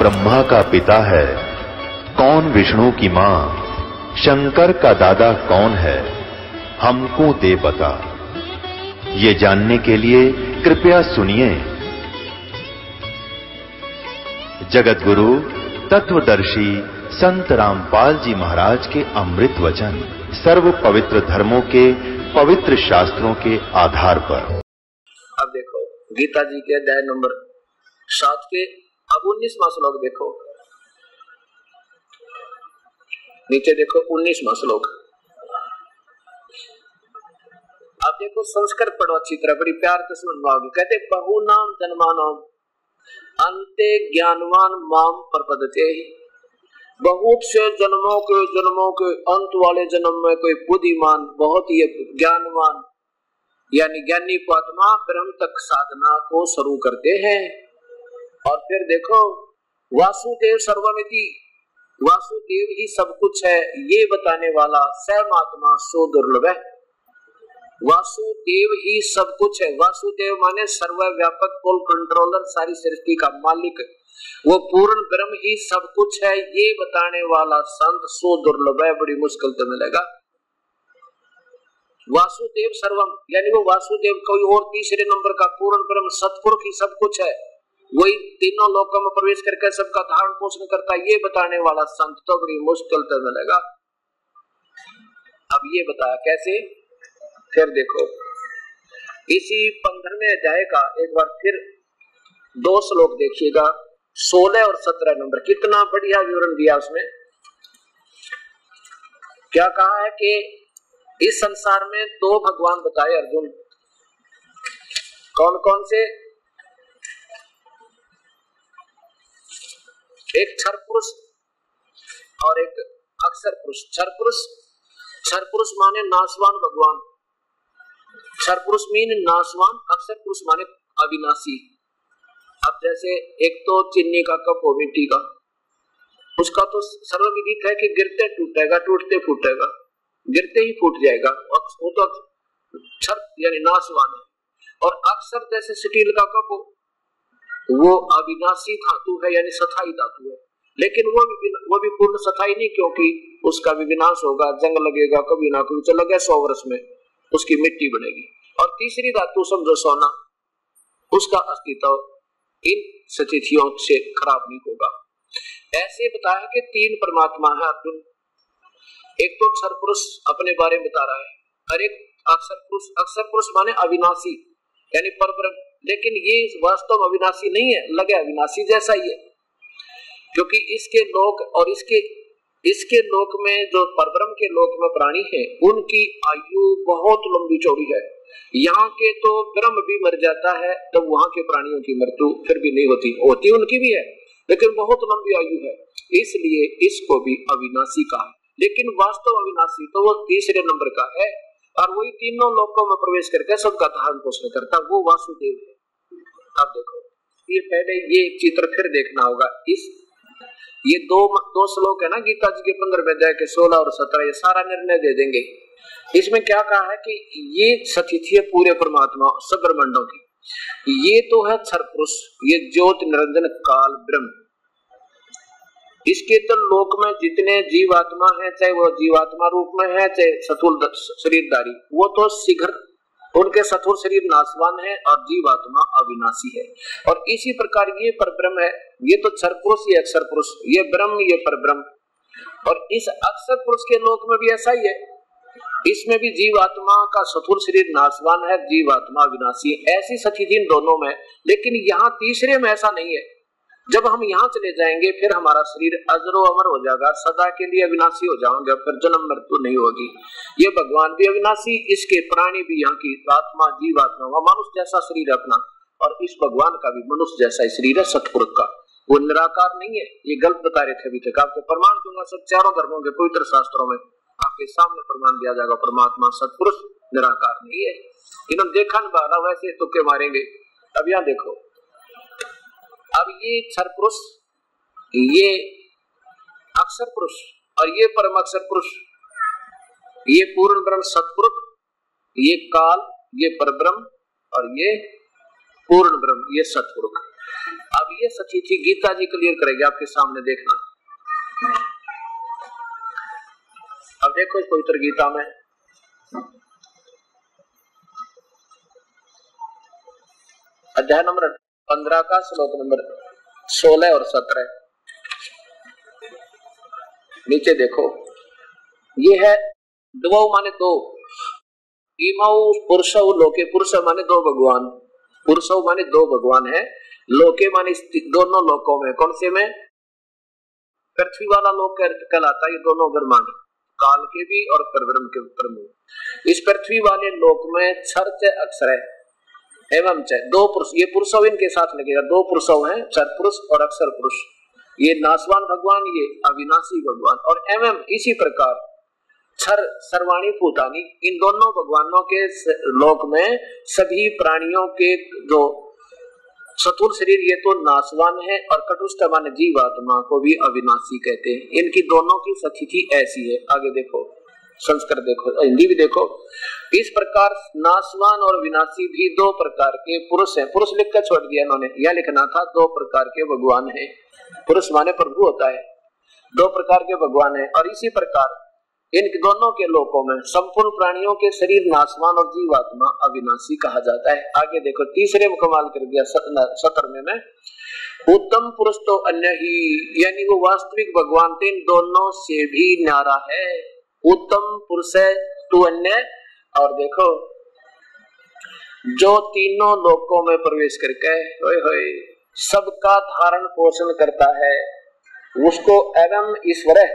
ब्रह्मा का पिता है, कौन विष्णु की मां, शंकर का दादा कौन है, हमको दे बता। ये जानने के लिए कृपया सुनिए। जगत गुरु तत्वदर्शी संत रामपाल जी महाराज के अमृत वचन सर्व पवित्र धर्मों के पवित्र शास्त्रों के आधार पर। अब देखो गीता जी के अध्याय नंबर 7 के अब 19वां श्लोक देखो, नीचे देखो 19वां श्लोक। अब देखो संस्कृत पढ़ो अच्छी तरह, बड़ी प्यार से सुन पाओगे। कहते बहु नाम जन्मानाम अंते ज्ञानवान माम प्रपद्यते। बहुत से जन्मों के अंत वाले जन्म में कोई बुद्धिमान, बहुत ही ज्ञानवान यानी ज्ञानी आत्मा ब्रह्म तक साधना को शुरू करते हैं। और फिर देखो वासुदेव सर्वमिति, वासुदेव ही सब कुछ है ये बताने वाला सहमात्मा सो दुर्लभ है। वासुदेव ही सब कुछ है। वासुदेव माने सर्वव्यापक, फुल कंट्रोलर, सारी सृष्टि का मालिक, वो पूर्ण ब्रह्म ही सब कुछ है ये बताने वाला संत सो दुर्लभ है, बड़ी मुश्किल से मिलेगा। वासुदेव सर्वम यानी वो वासुदेव कोई और तीसरे नंबर का पूर्ण ब्रह्म सतपुरुष ही सब कुछ है, वही तीनों लोकों में प्रवेश करके सबका धारण पोषण करता है, ये बताने वाला संत तो बड़ी मुश्किल से मिलेगा। अब ये बताया कैसे, फिर देखो इसी 15वें अध्याय का एक बार फिर 2 श्लोक देखिएगा, 16 और 17 नंबर। कितना बढ़िया विवरण दिया उसमें। क्या कहा है कि इस संसार में 2 भगवान बताए अर्जुन, कौन कौन से? एक क्षर पुरुष और एक अक्षर पुरुष। क्षर पुरुष माने नाशवान भगवान, क्षर पुरुष मीन नाशवान, अक्षर पुरुष माने अविनाशी। अब जैसे एक तो चीनी का कप हो मिट्टी का, उसका तो सर्वविदित है कि गिरते टूटेगा, टूटते फूटेगा, गिरते ही फूट जाएगा, वो तो क्षर यानी नाशवान है। और अक्षर जैसे स्टील का कप हो, वो अविनाशी धातु है यानी स्थायी धातु है, लेकिन वो भी पूर्ण स्थायी नहीं, क्योंकि उसका भी विनाश होगा, जंग लगेगा, कभी ना कभी चला गया 100 वर्ष में उसकी मिट्टी बनेगी। और तीसरी धातु समझो सोना, उसका अस्तित्व इन स्थितियों से खराब नहीं होगा। ऐसे बताया कि 3 परमात्मा है अर्जुन। एक तो क्षर पुरुष अपने बारे में बता रहा है, और एक अक्षर पुरुष। अक्षर पुरुष माने अविनाशी यानी परब्रह्म, लेकिन ये वास्तव अविनाशी नहीं है, लगे अविनाशी जैसा ही है, क्योंकि इसके लोक और इसके लोक में जो परब्रह्म के लोक में प्राणी है उनकी आयु बहुत लंबी चौड़ी है। यहाँ के तो ब्रह्म भी मर जाता है तब वहाँ के प्राणियों की मृत्यु फिर भी नहीं होती उनकी भी है, लेकिन बहुत लंबी आयु है, इसलिए इसको भी अविनाशी कहा। लेकिन वास्तव अविनाशी तो वो तीसरे नंबर का है, और वही तीनों लोकों में प्रवेश करके सबका धारण पोषण करता, वो वासुदेव है। अब देखो ये पहले ये चित्र फिर देखना होगा। ये दो श्लोक है ना गीता जी के 15वें अध्याय के 16 और 17, ये सारा निर्णय दे देंगे। इसमें क्या कहा है कि ये स्थिति है पूरे परमात्मा सब ब्रह्मांडों की। ये तो है क्षर पुरुष, ये ज्योति निरंजन काल ब्रह्म। इसके तो लोक में जितने जीवात्मा है, चाहे वो जीवात्मा रूप में है चाहे स्थूल शरीरधारी, वो तो शीघ्र उनके स्थूल शरीर नाशवान है और जीवात्मा अविनाशी है। और इसी प्रकार ये परब्रह्म है, ये तो क्षर पुरुष, ये अक्षर पुरुष, ये ब्रह्म, ये परब्रह्म। और इस अक्षर पुरुष के लोक में भी ऐसा ही है, इसमें भी जीवात्मा का स्थूल शरीर नाशवान है, जीवात्मा अविनाशी। ऐसी स्थिति इन दोनों में, लेकिन यहाँ तीसरे में ऐसा नहीं है। जब हम यहाँ चले जाएंगे फिर हमारा शरीर अजरो अमर हो जाएगा, सदा के लिए अविनाशी हो जाएंगे, फिर जन्म मृत्यु नहीं होगी। ये भगवान भी अविनाशी, इसके प्राणी भी, यहाँ की आत्मा जीवात्मा मनुष्य जैसा शरीर अपना, और इस भगवान का भी मनुष्य जैसा शरीर है सतपुरुष का, वो निराकार नहीं है। ये गलत बता रहे थे अभी तक, आपको प्रमाण दूंगा सब चारों धर्मों के पवित्र शास्त्रों में आपके सामने प्रमाण दिया जाएगा, परमात्मा सतपुरुष निराकार नहीं है। इन्होंने देखा नहीं बारा, वैसे तुक्के मारेंगे। अब यहाँ देखो, अब ये क्षर पुरुष, ये अक्षर पुरुष और ये परम अक्षर पुरुष, ये पूर्ण ब्रह्म सतपुरुष, ये काल, ये परब्रह्म और ये पूर्ण ब्रह्म, ये सतपुरुष। अब ये सतीथि गीता जी क्लियर करेगी आपके सामने, देखना। अब देखो इस पवित्र गीता में अध्याय नंबर 15 का श्लोक नंबर 16 और 17 नीचे देखो। ये है द्वौ माने दो, इमौ पुरुषौ लोके, पुरुष माने दो भगवान, पुरुषौ माने दो भगवान है, लोके माने दोनों लोकों में। कौन से में? पृथ्वी वाला लोक कहलाता है ये दोनों ब्रह्मांड, काल के भी और परब्रह्म के प्रमुख। इस पृथ्वी वाले लोक में क्षर च अक्षर है एवं च दो पुरुष, ये पुरुषौ इनके साथ लगेगा, दो पुरुषौ हैं, क्षर पुरुष और अक्षर पुरुष। ये नासवान भगवान, ये अविनाशी भगवान। और एवं इसी प्रकार क्षर सर्वाणी भूतानी, इन दोनों भगवानों के लोक में सभी प्राणियों के जो स्थूल शरीर ये तो नासवान है, और कटुष्ट माने जीवात्मा को भी अविनाशी कहते हैं। इनकी दोनों की स्थिति ऐसी है। आगे देखो, संस्कृत देखो, हिंदी भी देखो। इस प्रकार नासवान और विनाशी भी दो प्रकार के पुरुष हैं। पुरुष लिख कर छोड़ दिया इन्होंने, यह लिखना था दो प्रकार के भगवान हैं। पुरुष माने प्रभु होता है, दो प्रकार के भगवान हैं। और इसी प्रकार इन दोनों के लोकों में संपूर्ण प्राणियों के शरीर नासवान और जीवात्मा अविनाशी कहा जाता है। आगे देखो, तीसरे में कमाल कर दिया 17वें में, उत्तम पुरुष तो अन्य ही, यानी वो वास्तविक भगवान तो इन दोनों से भी न्यारा है। उत्तम पुरुष है तो अन्य, और देखो जो तीनों लोकों में प्रवेश करके सबका धारण पोषण करता है, उसको एवं ईश्वर है,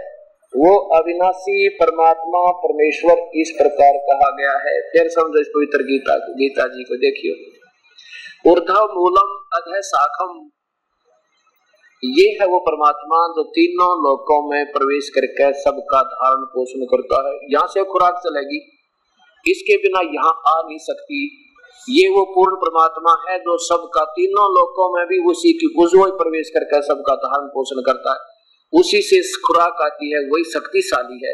वो अविनाशी परमात्मा परमेश्वर इस प्रकार कहा गया है। फिर समझो इस पवित्र गीता जी को देखियो। ऊर्ध्व मूलम अधः शाखम, ये है वो परमात्मा जो तीनों लोकों में प्रवेश करके सबका धारण पोषण करता है। यहाँ से खुराक चलेगी, इसके बिना यहाँ आ नहीं सकती। ये वो पूर्ण परमात्मा है जो सबका तीनों लोकों में भी उसी की गुजो प्रवेश करके सबका धारण पोषण करता है, उसी से खुराक आती है, वही शक्तिशाली है,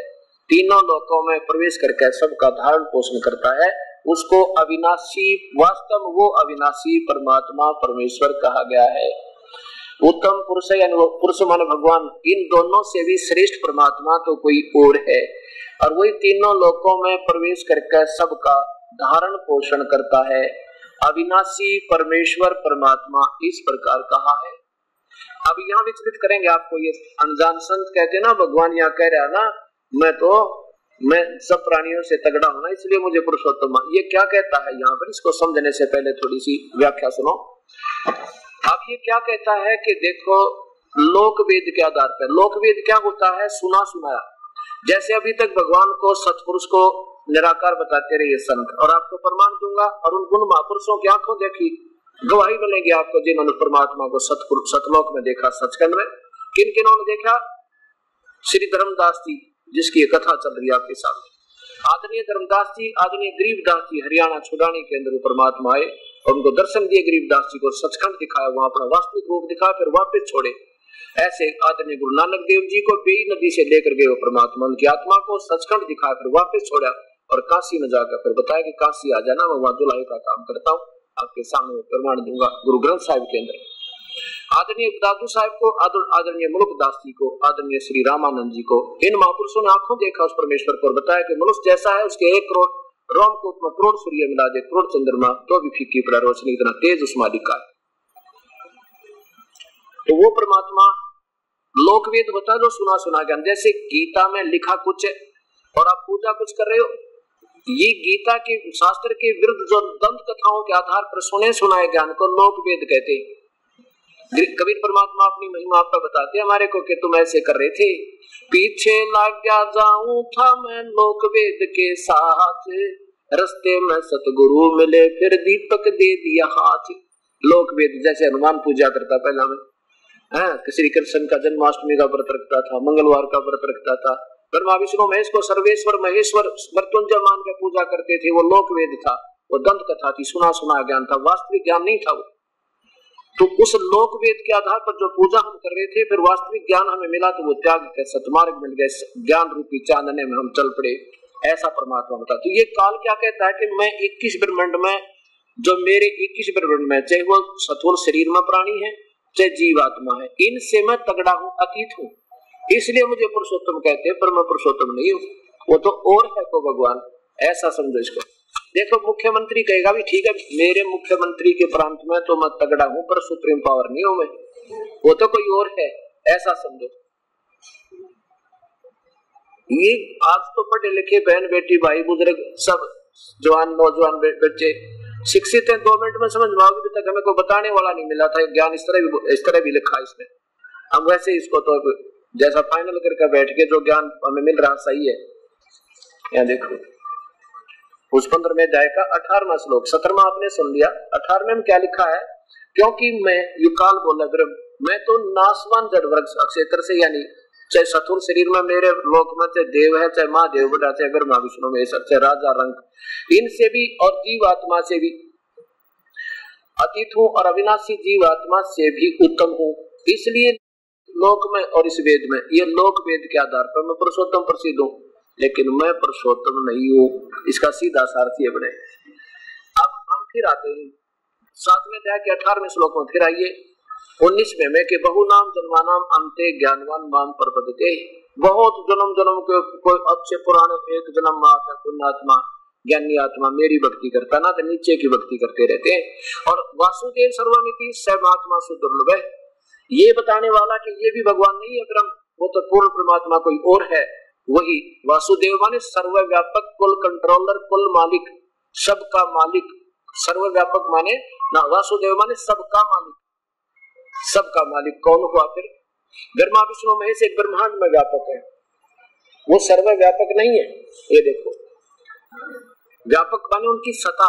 तीनों लोकों में प्रवेश करके सबका धारण पोषण करता है। उसको अविनाशी, वास्तव वो अविनाशी परमात्मा परमेश्वर कहा गया है। उत्तम पुरुष यानी वो पुरुष माने भगवान, इन दोनों से भी श्रेष्ठ परमात्मा तो कोई और है, और वही तीनों लोकों में प्रवेश करके सबका धारण पोषण करता है। अविनाशी परमेश्वर परमात्मा इस प्रकार कहा है। अब यहाँ विचलित करेंगे आपको, ये अनजान संत कहते ना, भगवान यहाँ कह रहा ना मैं सब प्राणियों से तगड़ा हूं ना, इसलिए मुझे पुरुषोत्तम, ये क्या कहता है यहाँ पर, इसको समझने से पहले थोड़ी सी व्याख्या सुनो। अब ये क्या कहता है कि देखो लोक वेद के आधार पर, लोक वेद क्या होता है? सुना सुनाया। जैसे अभी तक भगवान को सतपुरुष को निराकार बताते रहे संत, और आपको प्रमाण दूंगा, और उन गुण महापुरुषों की आंखों देखी गवाही मिलेगी आपको जिन्होंने परमात्मा को सतलोक में देखा, सचखंड में। किन किनों ने देखा? श्री धर्मदास जी, जिसकी कथा चल रही है आपके सामने। आदरणीय धर्मदास जी, आदरणीय गरीबदास जी हरियाणा छुड़ाने के अंदर परमात्मा आए और उनको दर्शन दिए। गरीबदास जी को सचखंड दिखाया, वहां अपना वास्तविक रूप दिखाया, फिर वापस छोड़े। ऐसे आदरणीय गुरु नानक देव जी को बेई नदी से लेकर गए वो परमात्मा, उनकी आत्मा को सचखंड दिखाया, फिर वापस छोड़ा और काशी में जाकर फिर बताया कि काशी आ जाना, मैं वहां दुलाई का काम करता हूँ, आपके सामने प्रमाण दूंगा। गुरु ग्रंथ साहिब के अंदर आदरणीय दादू साहिब को, आदरणीय मुल्कदास जी को, आदरणीय श्री रामानंद जी को, इन महापुरुषों ने आंखों देखा उस परमेश्वर को और बताया कि मनुष्य जैसा है उसके 1 करोड़ रोमकूप में करोड़ सूर्य मिला दे, करोड़ चंद्रमा तो भी फीकी पड़ा रोशनी, इतना तेज उस मालिक का है। तो वो परमात्मा लोकवेद बता दो, सुना सुना ज्ञान। जैसे गीता में लिखा कुछ और आप पूजा कुछ कर रहे हो, ये गीता के शास्त्र के विरुद्ध जो दंत कथाओं के आधार पर सुने सुनाए ज्ञान को लोकवेद कहते हैं। कबीर परमात्मा अपनी महिमा आपका बताते हमारे को कि तुम ऐसे कर रहे थे, पीछे लग गया जाऊं था मैं लोकवेद के साथ, रस्ते में सतगुरु मिले फिर दीपक दे दिया हाथ। लोकवेद जैसे हनुमान पूजा करता पहला में, श्री कृष्ण का जन्माष्टमी का व्रत रखता था, मंगलवार का व्रत रखता था, ब्रह्मा विष्णु महेश को सर्वेश्वर महेश्वर मृत्युंजय मान के पूजा करते थे। वो लोकवेद था, वो दंत कथा थी, सुना सुना ज्ञान था, वास्तविक ज्ञान नहीं था वो। तो उस लोकवेद के आधार पर जो पूजा हम कर रहे थे, फिर वास्तविक ज्ञान हमें मिला तो वो त्याग के सतमार्ग मिल गए, ज्ञान रूपी चांदने में हम चल पड़े, ऐसा परमात्मा बता। तो ये काल क्या कहता है कि मैं 21 ब्रह्मांड में, जो मेरे 21 ब्रह्मांड में, चाहे वो स्थूल शरीर में प्राणी है चाहे जीवात्मा है, इनसे मैं तगड़ा हूँ, अतीत हूँ, इसलिए मुझे पुरुषोत्तम कहते हैं, पर मैं पुरुषोत्तम नहीं हूँ, वो तो और है को भगवान, ऐसा समझो इसको। देखो मुख्यमंत्री कहेगा भी ठीक है, मेरे मुख्यमंत्री के प्रांत में तो मैं तगड़ा हूँ, पर सुप्रीम पावर नहीं हूँ मैं, वो तो कोई और है, ऐसा समझो। ये आज तो पढ़े लिखे बहन बेटी भाई बुजुर्ग सब जवान नौजवान बच्चे शिक्षित हैं, 2 मिनट में समझ में आओगे, तक हमें कोई बताने वाला नहीं मिला था ज्ञान, इस तरह भी लिखा है इसमें। हम वैसे इसको तो जैसा फाइनल करके बैठ के जो ज्ञान हमें मिल रहा सही है। यहाँ देखो उस 15वें अध्याय का 18वां श्लोक, 17वां आपने सुन लिया, 18वें में क्या लिखा है, क्योंकि मैं युकाल बोला ब्रह्म, मैं तो नाशवान जड़ वर्ग क्षेत्र से, यानी चाहे सथुर शरीर में मेरे लोक में चाहे देव है, चाहे महादेव बड़ा, चाहे ब्रह्मा विष्णु महेश्वर, चाहे राजा रंग, इनसे भी और जीवात्मा से भी अतीत हूँ और अविनाशी जीवात्मा से भी उत्तम हूँ। इसलिए लोक में और इस वेद में, ये लोक वेद के आधार पर मैं पुरुषोत्तम प्रसिद्ध हूँ, लेकिन मैं पुरुषोत्तम नहीं हूँ, इसका सीधा सारथी बने। अब हम फिर आते हैं 7वें अध्याय के 18वें श्लोक में, फिर आइए 19वें में कि बहु नाम जन्मानाम अंते ज्ञानवान माम प्रपद्यते, बहुत जन्म जन्म के कोई अच्छे पुराने एक जन्म में आकर पुण्यात्मा ज्ञानी आत्मा मेरी भक्ति करता ना, तो नीचे की भक्ति करते रहते हैं। और वासुदेव सर्वमिति सर्वात्मा सुदुर्लभ है, ये बताने वाला कि ये भी भगवान नहीं है ब्रह्म, वो तो पूर्ण परमात्मा कोई और है। वही वासुदेव माने सर्वव्यापक, कुल कंट्रोलर, कुल मालिक, सबका मालिक। सर्वव्यापक माने ना, वासुदेव माने सबका मालिक, सबका मालिक कौन हुआ फिर? ब्रह्मा विष्णु महेश एक ब्रह्मांड में व्यापक है, वो सर्वव्यापक नहीं है। ये देखो व्यापक माने उनकी सत्ता,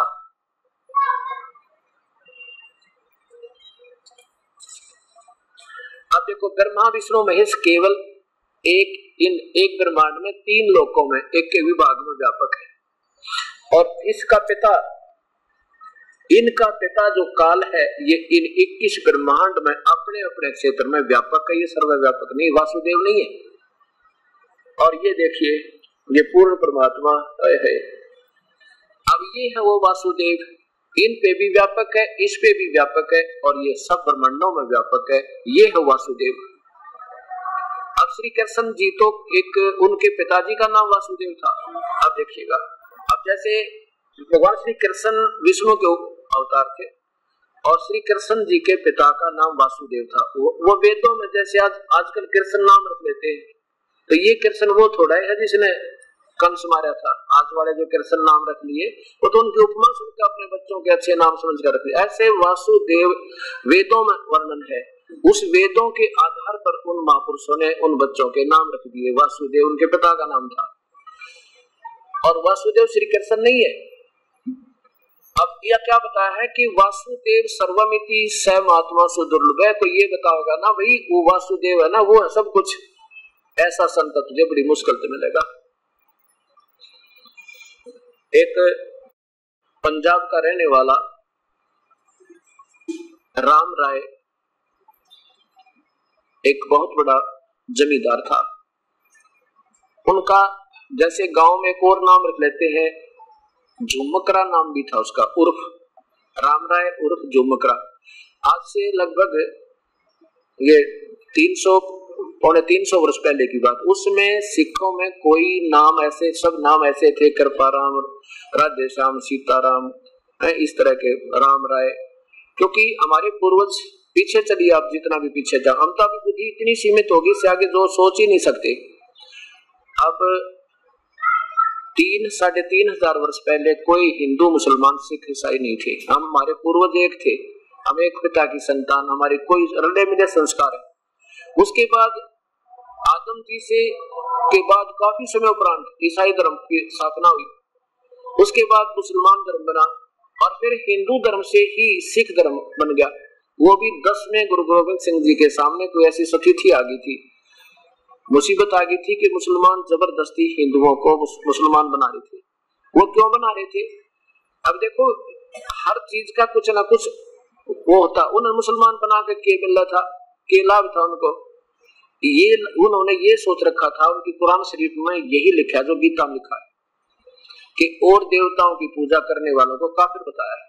अब देखो ब्रह्मा विष्णु महेश केवल एक ब्रह्मांड में 3 लोकों में एक के विभाग में व्यापक है, और इसका पिता, इनका पिता जो काल है, ये इन 21 ब्रह्मांड में अपने अपने क्षेत्र में व्यापक है, ये सर्वव्यापक नहीं, वासुदेव नहीं है। और ये देखिए ये पूर्ण परमात्मा है। अब ये है वो वासुदेव, इन पे भी व्यापक है, इस पे भी व्यापक है, और ये सब ब्रह्मांडों में व्यापक है, ये है वासुदेव। अब श्री कृष्ण जी तो एक, उनके पिताजी का नाम वासुदेव था। अब देखिएगा, अब जैसे भगवान श्री कृष्ण विष्णु के अवतार थे, और श्री कृष्ण जी के पिता का नाम वासुदेव था। वो वेदों में जैसे आजकल कृष्ण नाम रख लेते हैं, तो ये कृष्ण वो थोड़ा है जिसने कंस मारा था। आज वाले जो कृष्ण नाम रख लिए, वो तो उनकी उपमा सुनकर अपने बच्चों के अच्छे नाम समझकर रख लिए। ऐसे वासुदेव वेदों में वर्णन है, उस वेदों के आधार पर उन महापुरुषों ने उन बच्चों के नाम रख दिए। वासुदेव उनके पिता का नाम था, और वासुदेव श्री कृष्ण नहीं है। अब यह क्या बताया है कि वासुदेव सर्वमिति सर्वात्मा सुदुर्लभ है, तो ये बताओगा ना भाई वो वासुदेव है ना, वो है सब कुछ, ऐसा संत तुझे बड़ी मुश्किल से मिलेगा। एक पंजाब का रहने वाला राम राय एक बहुत बड़ा जमींदार था। उनका जैसे गांव में एक और नाम रख लेते हैं, झुमकरा नाम भी था उसका, उर्फ राम राय उर्फ झुमकरा। आज से लगभग ये 300-350 वर्ष पहले की बात। उसमें सिखों में कोई नाम ऐसे, सब नाम ऐसे थे, कृपाराम, राधेश्याम, सीताराम, इस तरह के राम राय। क्योंकि हमारे पूर्वज, पीछे चलिए आप जितना भी पीछे जाओ, हम तो अभी बुद्धि इतनी सीमित होगी से आगे जो सोच ही नहीं सकते। अब 3-3,500 वर्ष पहले कोई हिंदू मुसलमान सिख ईसाई नहीं थे। हम, हमारे पूर्वज एक थे, हम एक पिता की संतान, हमारे कोई रले मिले संस्कार है। उसके बाद आदम जी से के बाद काफी समय उपरांत ईसाई धर्म की स्थापना हुई, उसके बाद मुसलमान धर्म बना, और फिर हिंदू धर्म से ही सिख धर्म बन गया। वो भी 10वें गुरु गोविंद सिंह जी के सामने कोई ऐसी स्थिति आ गई थी, मुसीबत आ गई थी कि मुसलमान जबरदस्ती हिंदुओं को मुसलमान बना रहे थे। वो क्यों बना रहे थे? अब देखो हर चीज का कुछ ना कुछ वो होता, उन्हें मुसलमान बना के मिला था, के लाभ था उनको। ये उन्होंने ये सोच रखा था, उनकी कुरान शरीफ में यही लिखा है जो गीता में लिखा है कि और देवताओं की पूजा करने वालों को काफिर बताया है।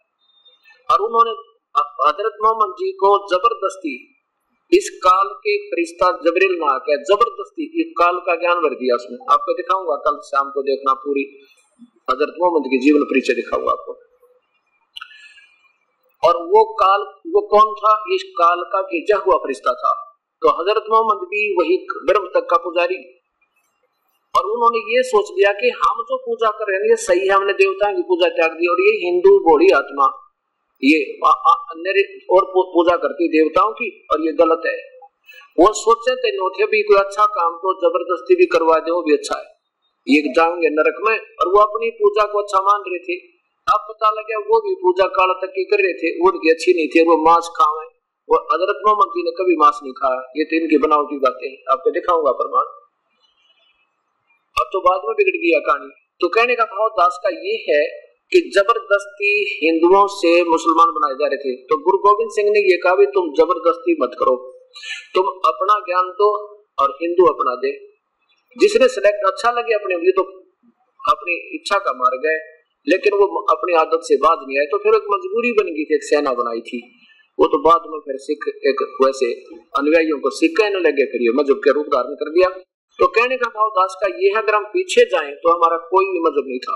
और उन्होंने हजरत मोहम्मद जी को जबरदस्ती इस काल के फरिश्ता जबरील ने आकर जबरदस्ती एक काल का ज्ञान भर दिया उसमें। आपको दिखाऊंगा कल शाम को, देखना पूरी हजरत मोहम्मद की जीवन परिचय दिखाऊंगा आपको। और वो काल, वो कौन था? इस काल का भेजा हुआ फरिश्ता था। तो हजरत मोहम्मद भी वही ब्रह्म तक का पुजारी, और उन्होंने ये सोच लिया कि हम जो पूजा कर रहे हैं ये सही है, हमने देवताओं की पूजा त्याग दी, और ये हिंदू भोली आत्मा ये और पूजा करती देवताओं की, और ये गलत है। वो सोचे थे नोथे भी कोई अच्छा काम तो जबरदस्ती भी करवा दे, वो भी अच्छा है, ये जाएंगे नरक में। और वो अपनी पूजा को अच्छा मान रहे थे। अब पता लगा वो भी पूजा काल तक की कर रहे थे, वो उनकी अच्छी नहीं थी, वो मांस खावे। वो हजरत मोहम्मद जी ने कभी मांस नहीं खाया, ये तो इनकी बनावटी बातें, आपको दिखाऊंगा प्रमाण। अब तो बाद में बिगड़ गया कहानी। तो कहने का भाव दास का ये है कि जबरदस्ती हिंदुओं से मुसलमान बनाए जा रहे थे। तो गुरु गोविंद सिंह ने ये कहा भी तुम जबरदस्ती मत करो, तुम अपना ज्ञान दो और हिंदू अपना दे। जिसने सिलेक्ट अच्छा लगे अपने लिए तो अपनी इच्छा का मार्ग है, लेकिन वो अपनी आदत से बाज नहीं आए। तो फिर एक मजबूरी बन गई थी, एक सेना बनाई थी। वो तो बाद में फिर सिख एक वैसे अनुयायियों को सिख कहने लगे, फिर ये मजहब के रूप धारण कर दिया। तो कहने का भाव दास का ये है, अगर हम पीछे जाएं तो हमारा कोई भी मजहब नहीं था।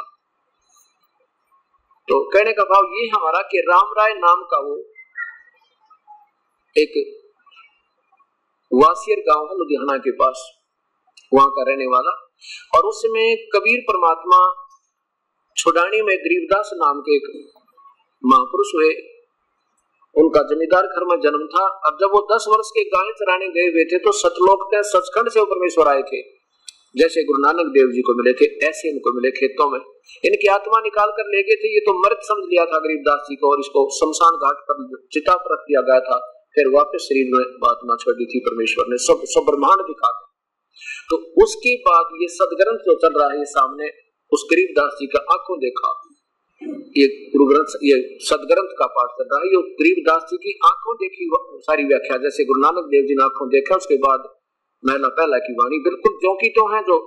तो कहने का भाव ये हमारा कि राम राय नाम का वो एक वासियर गांव है लुधियाना के पास, वहां का रहने वाला, और उसमें कबीर परमात्मा छुडानी में गरीबदास नाम के एक महापुरुष हुए। उनका जमींदार घर में जन्म था। अब जब वो 10 वर्ष के गाय चराने गए हुए थे तो सतलोक के सचखंड से परमेश्वर आए थे। जैसे गुरु नानक देव जी को मिले थे ऐसे इनको मिले खेतों में, इनकी आत्मा निकाल कर ले गए थे। ये तो मृत समझ लिया था गरीबदास जी को, और इसको शमशान घाट पर चिता पर रख दिया गया था। फिर वापस शरीर में आत्मा छोड़ दी थी परमेश्वर ने, सब ब्रह्मांड दिखा के। तो उसके बाद ये सदग्रंथ जो चल रहा है सामने, उस गरीबदास जी का आंखों देखा, ये गुरु ग्रंथ, ये सदग्रंथ का पाठ चल रहा है। ये गरीबदास जी की आंखों देखी सारी व्याख्या, जैसे गुरु नानक देव जी ने आंखों देखा, उसके बाद महला पहला की वाणी बिल्कुल जो की तो है, जो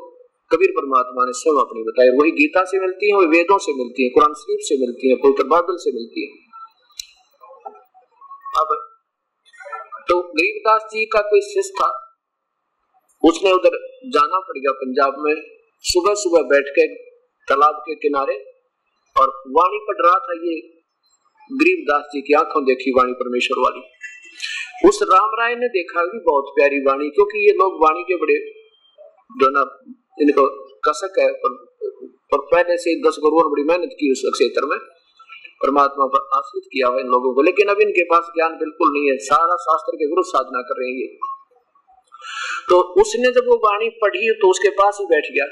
कबीर परमात्मा ने स्वयं अपनी बताई। वही गीता से मिलती है, वही वेदों से मिलती है, कुरान शरीफ से मिलती है, पवित्र बाइबल से मिलती है। अब तो गरीबदास जी का कोई शिष्य था, उसने उधर जाना पड़ गया पंजाब में। सुबह सुबह बैठ के तालाब के किनारे और वाणी पढ़ रहा था, ये गरीबदास जी की आंखों देखी वाणी परमेश्वर वाली। उस राम राय ने देखा भी बहुत प्यारी वाणी, क्योंकि ये लोग वाणी के बड़े जो ना इनको कसक है, पर पहले से 10 गुरुओं ने बड़ी मेहनत की उस क्षेत्र में, परमात्मा पर आश्रित किया हुआ इन लोगों को। लेकिन अब इनके पास ज्ञान बिल्कुल नहीं है, सारा शास्त्र के विरुद्ध साधना कर रहे हैं। तो उसने जब वो वाणी पढ़ी तो उसके पास ही बैठ गया,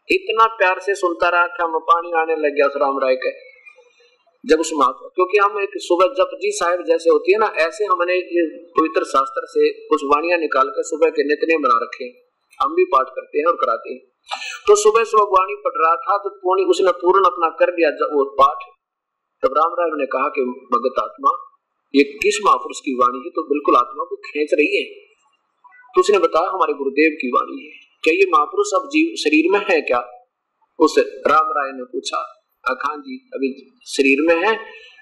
इतना प्यार से सुनता रहा कि हम पानी आने लग गया उस राम राय के। जब उस महात्मा, क्योंकि हम एक सुबह जपजी साहिब जैसे होती है ना, ऐसे हमने पवित्र शास्त्र से कुछ वाणियां निकाल कर सुबह के नित्य बना रखे, हम भी पाठ करते हैं और कराते हैं। तो सुबह सुबह वाणी पढ़ रहा था तो उसने पूर्ण अपना कर दिया वो पाठ। तब राम राय ने कहा कि भगत आत्मा, ये किस महापुरुष की वाणी है? तो बिल्कुल आत्मा को खींच रही है। तो उसने बताया हमारे गुरुदेव की वाणी है। क्या ये महापुरुष अब जीव शरीर में है क्या? उस राम राय ने पूछा। खान जी अभी शरीर में है।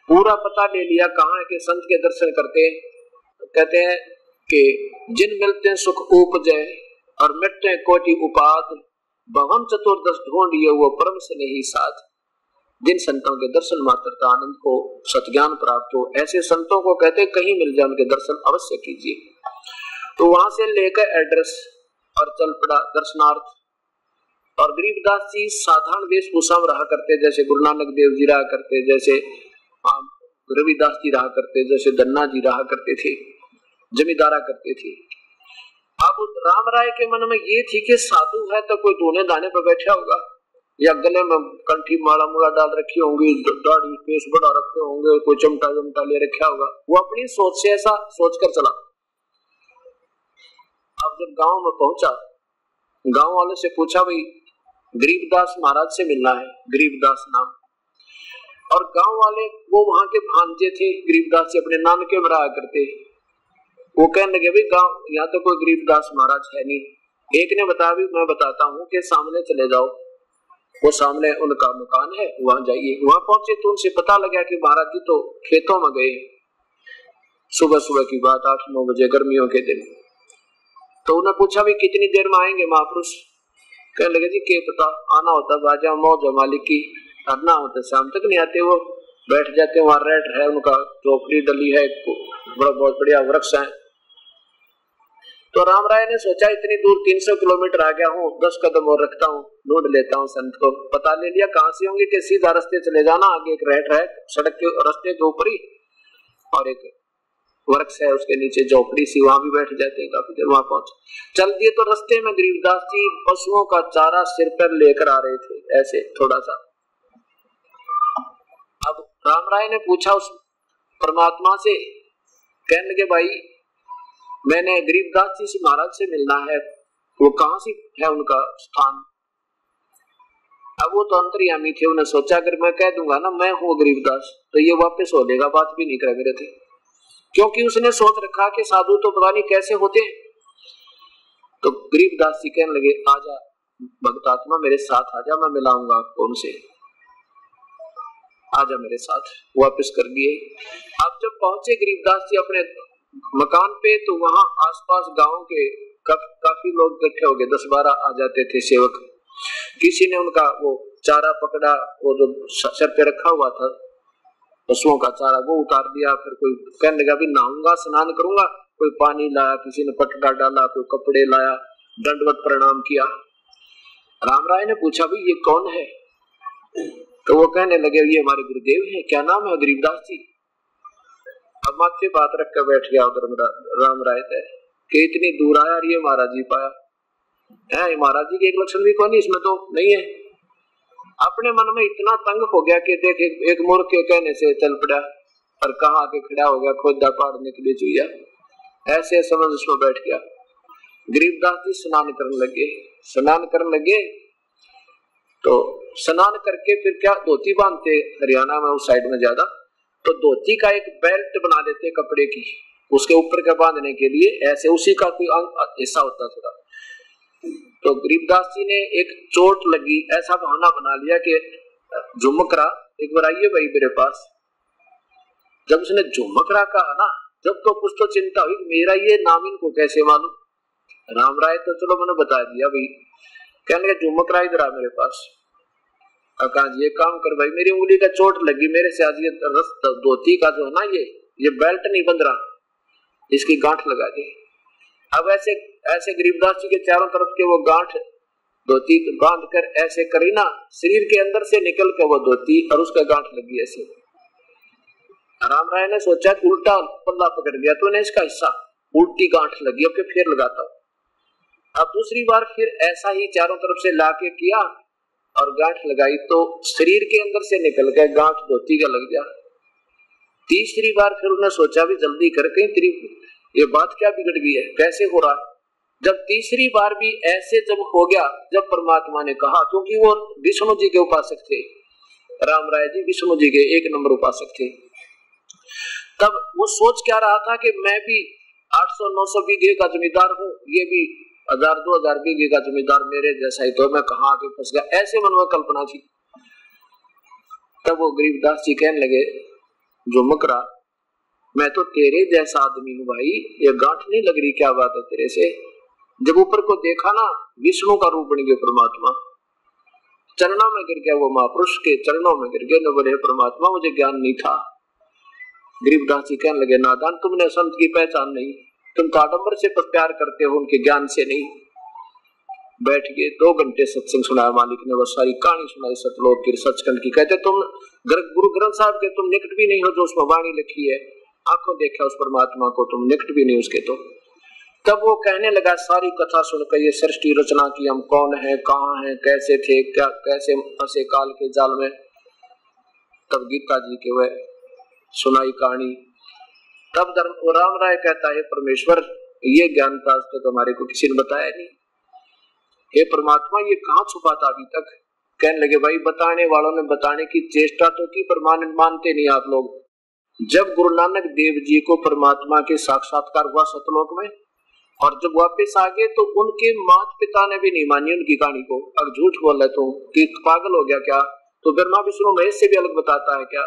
पूरा पता ले लिया कहाँ है कि संत के दर्शन करते हैं। कहते हैं कि जिन मिलते सुख उपजय और मिटते कोटि उपाद, भवन चतुर्दश ढूंढिए वो परम से नहीं साध। जिन संतों के दर्शन मात्रता आनंद को सत्ज्ञान प्राप्त हो, ऐसे संतों को कहते कहीं मिल जाए उनके दर्शन अवश्य कीजिए। तो वहां से लेकर एड्रेस और चल पड़ा दर्शनार्थ। और गरीबदास जी साधारण वेशभूषा में रहा करते, जैसे गुरु नानक देव जी रहा करते, जैसे रविदास जी रहा करते, जैसे धन्ना जी रहा करते थे, जमींदारा करते थे। अब राम राय के मन में ये थी कि साधु है तो कोई दोने दाने पर बैठा होगा, या गले में कंठी माला मुला डाल रखी होंगी, दाढ़ी केस बढ़ा रखे होंगे, कोई चमटा चमटा ले रखा होगा। वो अपनी सोच से ऐसा सोचकर चला। अब जब गांव में पहुंचा, गांव वाले से पूछा भाई गरीबदास महाराज से मिलना है, गरीबदास नाम। और गांव वाले वो वहां के भांजे थे, गरीबदास से अपने नाम के रहा करते। वो कहने लगे भाई गांव यहाँ तो कोई गरीबदास महाराज है नहीं। एक ने बताया भी मैं बताता हूँ कि सामने चले जाओ, वो सामने उनका मकान है, वहां जाइए। वहां पहुंचे तो उनसे पता लगा कि महाराज जी तो खेतों में गए। सुबह सुबह की बात, 8-9 बजे गर्मियों के दिन। तो उन्हें पूछा भी कितनी देर में आएंगे महापुरुष? कहने लगे जी के पता, आना होता बाजा मौज मालिक की, आना होता शाम तक नहीं आते, वो बैठ जाते वहां, रेट है उनका, झोपड़ी डली है, बड़ा बहुत बढ़िया वृक्ष है। तो राम राय ने सोचा इतनी दूर 300 किलोमीटर आ गया हूँ, 10 कदम और रखता हूँ, ढूंढ लेता हूँ संत को। पता ले लिया कहाँ से होंगे कि सीधा रास्ते चले जाना, आगे एक रेट है सड़क के रास्ते के ऊपर ही, और एक वृक्ष है उसके नीचे झोपड़ी सी, वहां भी बैठ जाते हैं। काफी देर वहां पहुंच चल दिए तो रास्ते में गरीबदास जी पशुओं का चारा सिर पर लेकर आ रहे थे, ऐसे थोड़ा सा। अब राम राय ने पूछा उस परमात्मा से, कहने लगे भाई मैंने गरीबदास जी से महाराज से मिलना है, वो कहाँ से है उनका स्थान? अब वो तो अंतर्यामी थे, उन्हें सोचा अगर मैं कह दूंगा ना मैं हूँ गरीबदास तो ये वापस हो लेगा, बात भी नहीं करे मेरे थे, क्योंकि उसने सोच रखा कि साधु तो पता नहीं कैसे होते। तो गरीबदास जी कहने लगे आजा भक्तात्मा मेरे साथ आजा, मैं मिलाऊंगा आपको उनसे, आजा मेरे साथ। वापस कर दिए। अब जब पहुंचे गरीबदास जी अपने मकान पे तो वहां आसपास गांव के काफी लोग इकट्ठे हो गए, 10-12 आ जाते थे सेवक। किसी ने उनका वो चारा पकड़ा, वो जो सर पे रखा हुआ था पशुओं का चारा, वो उतार दिया। फिर कोई कहने लगा भी नहाऊंगा स्नान करूंगा, कोई पानी लाया, किसी ने पटका डाला, कोई कपड़े लाया, दंडवत प्रणाम किया। राम राय ने पूछा भी ये कौन है? तो वो कहने लगे ये हमारे गुरुदेव हैं। क्या नाम है? गरीबदास जी। अब माथे बात रख कर बैठ गया उधर राम राय कि इतनी दूर आया और ये महाराज जी पाया है, महाराज जी के एक लक्षण भी कौन इसमें तो नहीं है। अपने मन में इतना तंग हो गया कि देख एक मूर्ख के कहने से चल पड़ा और कहाँ आके खड़ा हो गया, खोदा पाड़ने के लिए चुया, ऐसे समझ उसमें बैठ गया। गरीबदास जी स्नान करने लगे तो स्नान करके फिर क्या धोती बांधते, हरियाणा में उस साइड में ज्यादा, तो धोती का एक बेल्ट बना देते कपड़े की, उसके ऊपर का बांधने के लिए, ऐसे उसी का कोई हिस्सा होता थोड़ा। तो गरीबदास जी ने एक चोट लगी ऐसा बहाना बना लिया कि झुमकरा एक बार आइए भाई मेरे पास। जब उसने झुमकरा कहा ना, जब तो कुछ तो चिंता हुई मेरा ये नाम इनको कैसे मालूम। राम राय तो चलो मैंने बता दिया भाई। कहने लगे झुमकरा इधर आ मेरे पास। कहा ये काम कर भाई, मेरी उंगली का चोट लगी, मेरे से आज ये धोती का जो है ना ये बेल्ट नहीं बंध रहा, इसकी गांठ लगा दी। अब ऐसे गरीबदास जी के चारों तरफ के वो गांठ धोती बांध कर ऐसे करी ना, शरीर के अंदर से निकल के वो धोती और उसका गांठ लगी ऐसे। राम राय ने सोचा उल्टा पल्ला पकड़ लिया तो इसका हिस्सा उल्टी गांठ लगी, अब फिर लगाता हूं। अब दूसरी बार फिर ऐसा ही चारों तरफ से लाके किया और गांठ लगाई तो शरीर के अंदर से निकल गया, गांठ धोती का लग गया। तीसरी बार फिर उन्होंने सोचा भी जल्दी करके तेरी ये बात क्या बिगड़ गई है, कैसे हो रहा। जब तीसरी बार भी ऐसे जब हो गया, जब परमात्मा ने कहा, क्योंकि वो विष्णु जी के उपासक थे, राम राय जी विष्णु जी के 1 नंबर उपासक थे, तब वो सोच क्या रहा था कि मैं भी 800-900 बीघे का जमींदार हूँ, ये भी 1000-2000 बीघे का जमींदार मेरे जैसा ही, तो मैं कहाँ आके फंस गया, ऐसे मन में कल्पना थी। तब वो गरीबदास जी कहने लगे झुमकरा मैं तो तेरे जैसा आदमी हूँ भाई, ये गांठ नहीं लग रही, क्या बात है तेरे से। जब ऊपर को देखा ना, विष्णु का रूप बन गया परमात्मा, चरणों में गिर गया, वो महापुरुष के चरणों में गिर गया, न बोले परमात्मा मुझे ज्ञान नहीं था। गरीबदास जी कहने लगे नादान, तुमने संत की पहचान नहीं, तुम तो आडंबर से प्यार करते हो, उनके ज्ञान से नहीं। बैठ गए 2 घंटे सत्संग सुनाया मालिक ने, वो सारी कहानी सुनाई सतलोक की सचखंड की। कहते तुम गुरु ग्रंथ साहब के तुम निकट भी नहीं हो, जो उसमें वाणी लिखी है, आंखों देखा उस परमात्मा को, तुम निकट भी नहीं उसके। तो तब वो कहने लगा सारी कथा सुनकर, ये सृष्टि रचना की, हम कौन है, कहाँ है, कैसे थे, क्या कैसे फंसे काल के जाल में। तब गीता जी के वह सुनाई कहानी। तब राम राय कहता है परमेश्वर ये ज्ञान आज तक हमारे को किसी ने बताया नहीं, हे परमात्मा ये कहाँ छुपा था अभी तक। कहने लगे भाई बताने वालों ने बताने की चेष्टा तो की पर मानते नहीं आप लोग। जब गुरु नानक देव जी को परमात्मा के साक्षात्कार हुआ सतलोक में, और जब वापस आ गए तो उनके माता पिता ने भी नहीं मानी उनकी कहानी को। अब झूठ बोल रहे तुम कि पागल हो गया क्या, तो ब्रह्मा विष्णु महेश से भी अलग बताता है क्या।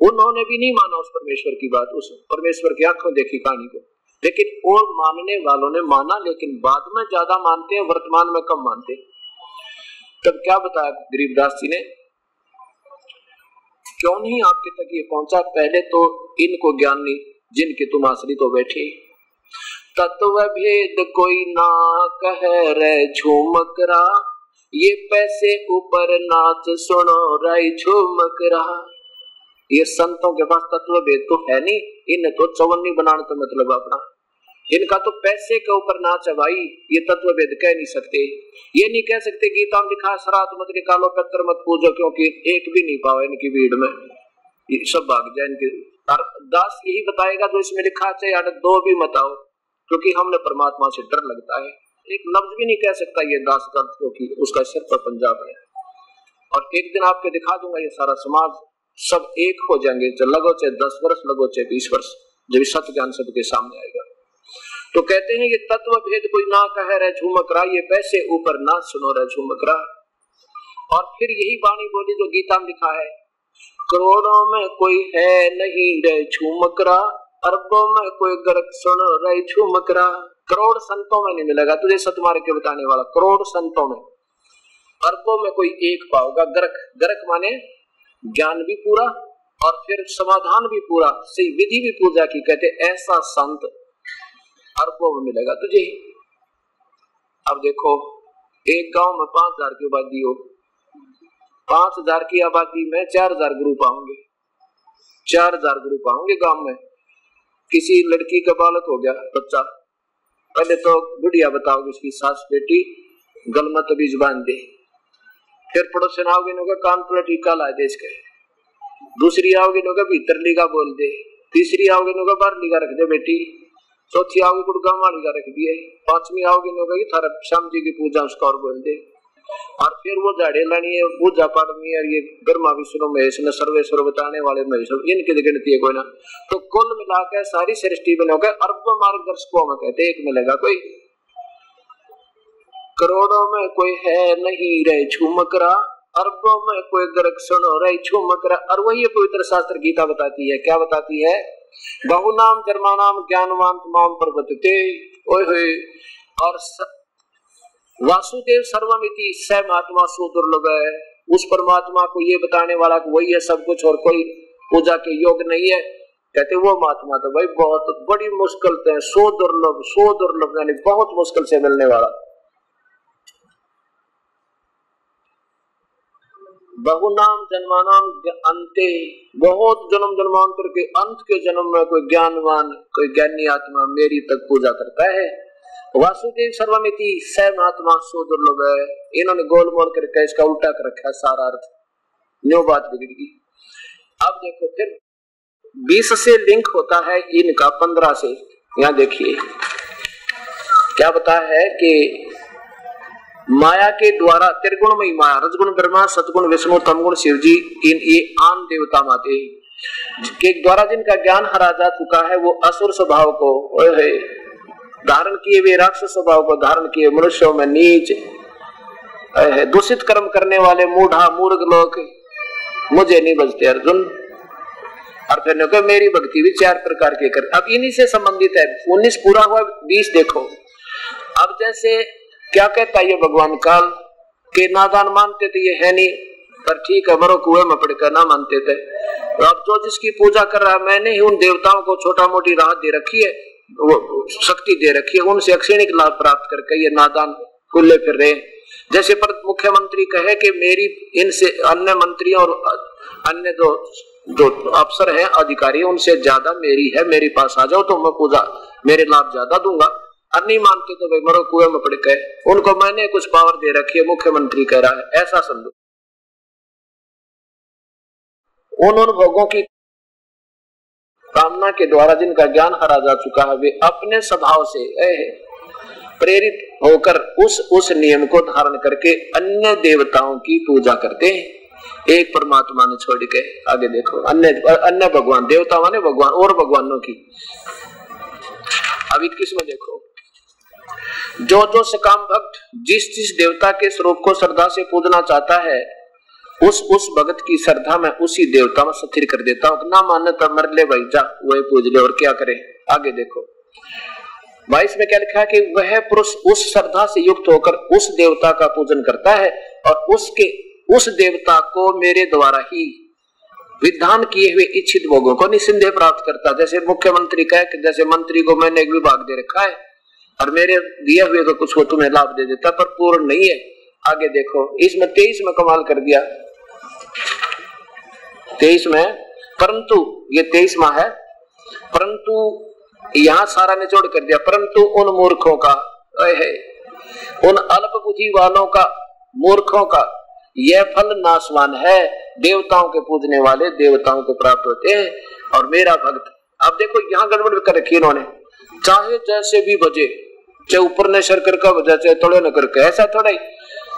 उन्होंने भी नहीं माना उस परमेश्वर की बात, उस परमेश्वर की आंखों देखी कहानी को, लेकिन वो मानने वालों ने माना, लेकिन बाद में ज्यादा मानते हैं, वर्तमान में कम मानते। तब क्या बताया गरीबदास जी ने, क्यों नहीं आपके तक ये पहुंचा? पहले तो इनको ज्ञान नहीं जिनके तुम आश्रित हो बैठे। तत्व भेद कोई ना कह रे झूमकरा, ये पैसे ऊपर नाच सुनो रे झूमकरा। ये संतों के पास तत्व भेद तो है नहीं, इन्हें तो चवन्नी बनाने तो मतलब अपना, इनका तो पैसे के ऊपर नाच है भाई। ये तत्व भेद कह नहीं सकते, ये नहीं कह सकते गीता में लिखा श्राद्ध मत निकालो, पत्र मत पूजो, क्योंकि एक भी नहीं पाओ इनकी भीड़ में, ये सब भाग जाए इनके। और दास यही बताएगा जो इसमें लिखा, चाहे दो भी मत आओ, क्योंकि हमने परमात्मा से डर लगता है। एक लफ्ज भी नहीं कह सकता ये दास गलत, क्योंकि उसका सिर पर पंजाब है। और एक दिन आपके दिखा दूंगा, ये सारा समाज सब एक हो जाएंगे, लगो चाहे 10 वर्ष लगो चाहे 20 वर्ष, जब सत्य ज्ञान सबके सामने आएगा। तो कहते हैं ये तत्व भेद कोई ना कह रहे झूमकरा, ये पैसे ऊपर ना सुनो रहे झूमकरा। और फिर यही वाणी बोली जो गीता में लिखा है, करोड़ों में कोई है नहीं रे झूमकरा, अरबों में कोई गर्क सुनो रे झूमकरा। करोड़ संतों में नहीं मिलेगा तुझे सतमार्ग के बताने वाला, करोड़ संतों में, अरबों में कोई एक पाओगा। गर्क, गर्क माने ज्ञान भी पूरा और फिर समाधान भी पूरा, सही विधि भी पूजा की, कहते ऐसा संत अरबों में मिलेगा तुझे। अब देखो एक गांव में 5000 की आबादी हो, 5000 की आबादी में 4000 गुरु पाओगे, 4000 गुरु पाओगे गांव में। किसी लड़की का बालक हो गया बच्चा, पहले तो बुढ़िया बताओगे उसकी सास बेटी गल में तबीज बांध दे, फिर पड़ोसन आओगे नो का कान पर टीका ला दे इसके, दूसरी आओगे नो का भीतर लीगा बोल दे, तीसरी आओगे नो का बाहर लीगा रख दे बेटी, चौथी आओगे गुड़गांव वाली का रख दिए, पांचवी आओगे नो का थारा श्याम जी की पूजा उसका और बोल दे। और फिर वो झाड़े लानी है, पूजा पाठनी है, ये ब्रह्मा विष्णु महेश ने सर्वेश्वर बताने वाले महेश, इनकी गिनती है कोई ना। तो कुल मिलाकर सारी सृष्टि में होगा अरबों मार्गदर्शकों में कहते एक मिलेगा कोई, करोड़ों में कोई है नहीं रे झूमकरा, अरबों में कोई गर्क सुनो रे झूमकरा। और वही पवित्र शास्त्र गीता बताती है, क्या बताती है, बहुनाम जन्मानाम ज्ञानवान तमाम प्रवर्तते। ओए होए, और वासुदेव सर्वमिति स महात्मा सुदुर्लभ है। उस परमात्मा को ये बताने वाला वही है सब कुछ और कोई पूजा के योग नहीं है। कहते वो महात्मा तो भाई बहुत बड़ी मुश्किल से, सो दुर्लभ यानी बहुत मुश्किल से मिलने वाला। बहुनाम जन्मानाम अंते, बहुत जन्म जन्मांतर के अंत के जन्म में कोई ज्ञानवान, कोई ज्ञानी आत्मा मेरी तक पूजा करता है। वासुदेव सर्वमिति स महात्मा सो दुर्लभ है। इन्होंने गोल मोल करके इसका उल्टा कर रखा है सारा अर्थ, न्यू बात बिगड़ गई। अब देखो फिर 20 से लिंक होता है इनका 15 से। यहाँ देखिए क्या बता है कि माया के द्वारा त्रिगुणमयी माया, रजगुण ब्रह्मा, सतगुण विष्णु, तमगुण शिव जी, इन ये आन देवता माते के द्वारा जिनका ज्ञान हरा जा चुका है, वो असुर स्वभाव को धारण किए, वे राक्षस स्वभाव को धारण किए, मनुष्यों में नीच दूषित कर्म करने वाले मूढ़ा मूर्ख लोग मुझे नहीं बजते अर्जुन। और फिर मेरी भक्ति भी 4 प्रकार के कर। अब इन्हीं से संबंधित है। 19 पूरा हुआ, 20 देखो। अब जैसे क्या कहता है ये भगवान काल के नादान मानते थे, ये है नहीं, पर ठीक है मरो कुएं में पड़कर ना मानते थे। तो अब जो जिसकी पूजा कर रहा है, मैंने ही उन देवताओं को छोटा मोटी राहत दे रखी है, वो शक्ति दे रखी है, उनसे अक्षणिक लाभ प्राप्त करके ये नादान कुल्ले फिर रहे। जैसे पर मुख्यमंत्री कहे कि मेरी इनसे अन्य मंत्री और अन्य जो अफसर हैं अधिकारी उनसे ज्यादा मेरी है, मेरे पास आ जाओ तो मैं पूजा मेरे लाभ ज्यादा दूंगा। और नहीं मानते तो भाई मरो कुएं में पड़ गए, उनको मैंने कुछ पावर दे रखी है, मुख्यमंत्री कह रहा है, ऐसा समझो। उन भोगों की कामना के द्वारा जिनका ज्ञान हरा जा चुका है, वे अपने स्वभाव से प्रेरित होकर उस नियम को धारण करके अन्य देवताओं की पूजा करते हैं, एक परमात्मा ने छोड़ के। आगे देखो अन्य भगवान, देवता माने भगवान और भगवानों की। अब 21 में देखो, जो सकाम भक्त जिस देवता के स्वरूप को श्रद्धा से पूजना चाहता है, उस भगत की श्रद्धा में उसी देवता में स्थिर कर देता हूं। ना माने तो मर ले भाई, जा वही पूज ले, और क्या करे। आगे देखो 22 में क्या लिखा है कि वह पुरुष उस श्रद्धा से युक्त होकर उस देवता का पूजन करता है और उस देवता को मेरे द्वारा ही विधान किए हुए इच्छित भोगों को निसंदेह प्राप्त करता। जैसे मुख्यमंत्री कहे कि जैसे मंत्री को मैंने एक विभाग दे रखा है और मेरे दिए हुए को कुछ वो तुम्हें लाभ दे देता, पर पूर्ण नहीं है। आगे देखो इसमें 23 में कमाल कर दिया। 23 में, परंतु ये 23वां है, परंतु यहां सारा निचोड़ कर दिया। परंतु उन मूर्खों का, उन अल्प बुद्धि वालों का, मूर्खों का यह फल नाशवान है। देवताओं के पूजने वाले देवताओं को प्राप्त होते हैं और मेरा भक्त। अब देखो यहां गड़बड़ कर रखी इन्होंने, चाहे जैसे भी बजे, चाहे ऊपर ने शर कर का बजा, चाहे थोड़े न करके, ऐसा थोड़ा ही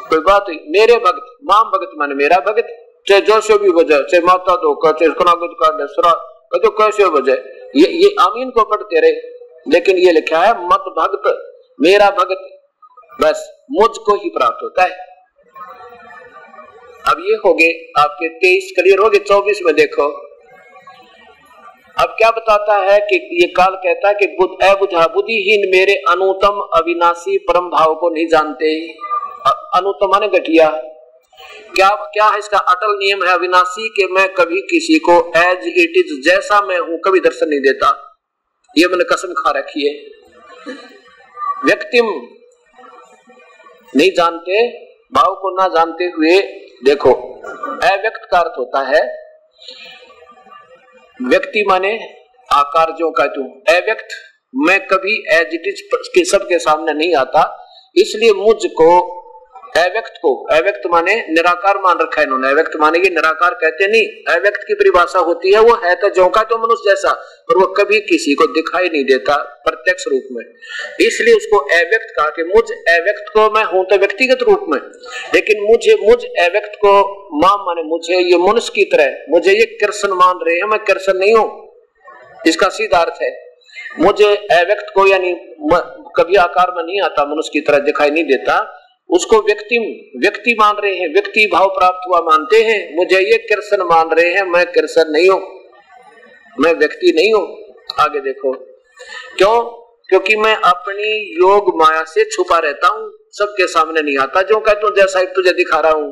कोई बात ही। मेरे भक्त, माम भक्त माने मेरा भक्त, चाहे जैसे भी बजे, चाहे माता दो का, चाहे कनागत का दसरा तो कैसे बजे, ये आमीन को पढ़ते रहे। लेकिन ये लिखा है मत भक्त, मेरा भक्त, बस मुझको ही प्राप्त होता है। अब ये हो गए आपके 23 क्लियर हो गए। 24 में देखो अब क्या बताता है कि ये काल कहता है कि बुद्धा बुद्धिहीन मेरे अनुतम अविनाशी परम भाव को नहीं जानते। अनुतम माने घटिया। क्या है इसका अटल नियम है अविनाशी कि मैं कभी किसी को एज इट इज, जैसा मैं हूं, कभी दर्शन नहीं देता। ये मैंने कसम खा रखी है। व्यक्तिम नहीं जानते, भाव को ना जानते हुए देखो अव्यक्त का अर्थ होता है, व्यक्ति माने आकार जो का तू, अव्यक्त मैं कभी एज इट इज के सबके सामने नहीं आता, इसलिए मुझको अव्यक्त को, अव्यक्त माने निराकार मान रखा है इन्होंने। अव्यक्त माने ये निराकार कहते नहीं, अव्यक्त की परिभाषा होती है वो है तो जो का तो मनुष्य जैसा, पर वो कभी किसी को दिखाई नहीं देता प्रत्यक्ष रूप में, इसलिए उसको अव्यक्त कहा कि मुझ अव्यक्त को मैं हूं तो व्यक्तिगत रूप में, लेकिन मुझ अव्यक्त को माम माने मुझे, ये मनुष्य की तरह मुझे ये कृष्ण मान रहे हैं, मैं कृष्ण नहीं हूं। इसका सीधा अर्थ है मुझे अव्यक्त को, यानी कभी आकार में नहीं आता, मनुष्य की तरह दिखाई नहीं देता, उसको व्यक्ति मान रहे हैं, व्यक्ति भाव प्राप्त हुआ मानते हैं। मुझे ये कृष्ण मान रहे हैं, मैं कृष्ण नहीं हूं, मैं व्यक्ति नहीं हूं। आगे देखो क्यों? क्योंकि मैं अपनी योग माया से छुपा रहता हूं, सबके सामने नहीं आता। जो कहता हूं जैसा तुझे दिखा रहा हूं,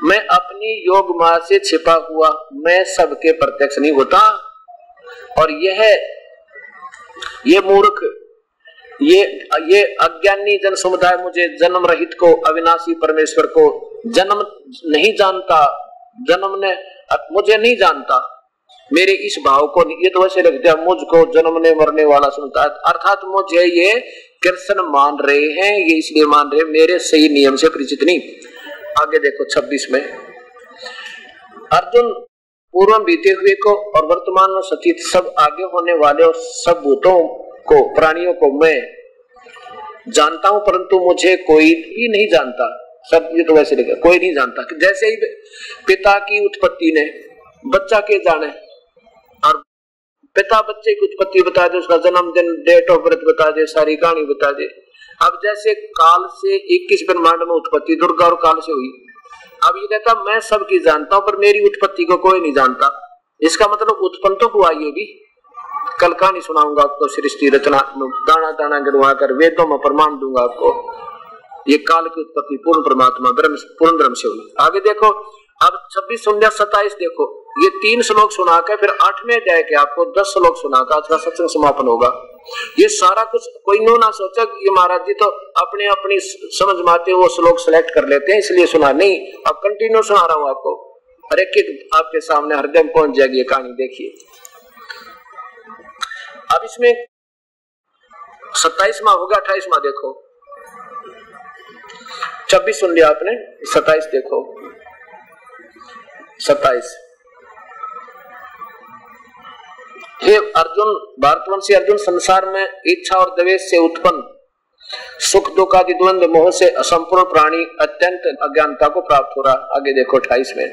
मैं अपनी योग माया से छिपा हुआ, मैं सबके प्रत्यक्ष नहीं होता। और ये मूर्ख, ये अज्ञानी जन समुदाय मुझे जन्म रहित को, अविनाशी परमेश्वर को जन्म नहीं जानता, जन्म ने मुझे नहीं जानता, मेरे इस भाव को, ये तो वैसे लगता है मुझको जन्मने मरने वाला समझता है, अर्थात मुझे ये कृष्ण मान रहे हैं, ये इसलिए मान रहे हैं, मेरे सही नियम से परिचित नहीं। आगे देखो 26 में, अर्जुन पूर्व बीते हुए को और वर्तमान में सचित सब आगे होने वाले और सब भूतों को, प्राणियों को मैं जानता हूं, परंतु मुझे कोई भी नहीं जानता। सब ये तो वैसे लिखा, कोई नहीं जानता। जैसे ही पिता की उत्पत्ति ने बच्चा के जाने, और पिता बच्चे की उत्पत्ति बता दे, उसका जन्मदिन, डेट ऑफ बर्थ बता दे, सारी कहानी बता दे। अब जैसे काल से 21 ब्रह्मांड में उत्पत्ति दुर्गा और काल से हुई, अब ये कहता मैं सबकी जानता हूं पर मेरी उत्पत्ति को कोई नहीं जानता। इसका मतलब उत्पन्न तो हुआ ये भी। कल कहानी सुनाऊंगा आपको, सृष्टि रचना दाना दाना गिनवा कर वेदों में प्रमाण दूंगा आपको। ये काल की उत्पत्ति पूर्ण परमात्मा पूर्ण ब्रह्म से हुई। आगे देखो अब 26 27 देखो, ये 3 श्लोक सुना के फिर 8वें अध्याय के आपको 10 श्लोक सुनाकर आज का सत्संग समापन होगा। ये सारा कुछ कोई नो ना सोचा ये महाराज जी तो अपने अपनी समझ में आते वो श्लोक सेलेक्ट कर लेते हैं इसलिए सुना, नहीं, अब कंटिन्यू सुना रहा हूं आपको, हर एक आपके सामने हृदय में पहुंच जाएगी ये कहानी। देखिए अब इसमें 27वां होगा, 28वां देखो, 26 सुन लिया आपने, 27 देखो, 27। हे अर्जुन, भारतवंशी अर्जुन, संसार में इच्छा और द्वेष से उत्पन्न सुख दुख आदि द्वंद्व मोह से असंपूर्ण प्राणी अत्यंत अज्ञानता को प्राप्त हो रहा। आगे देखो 28 में,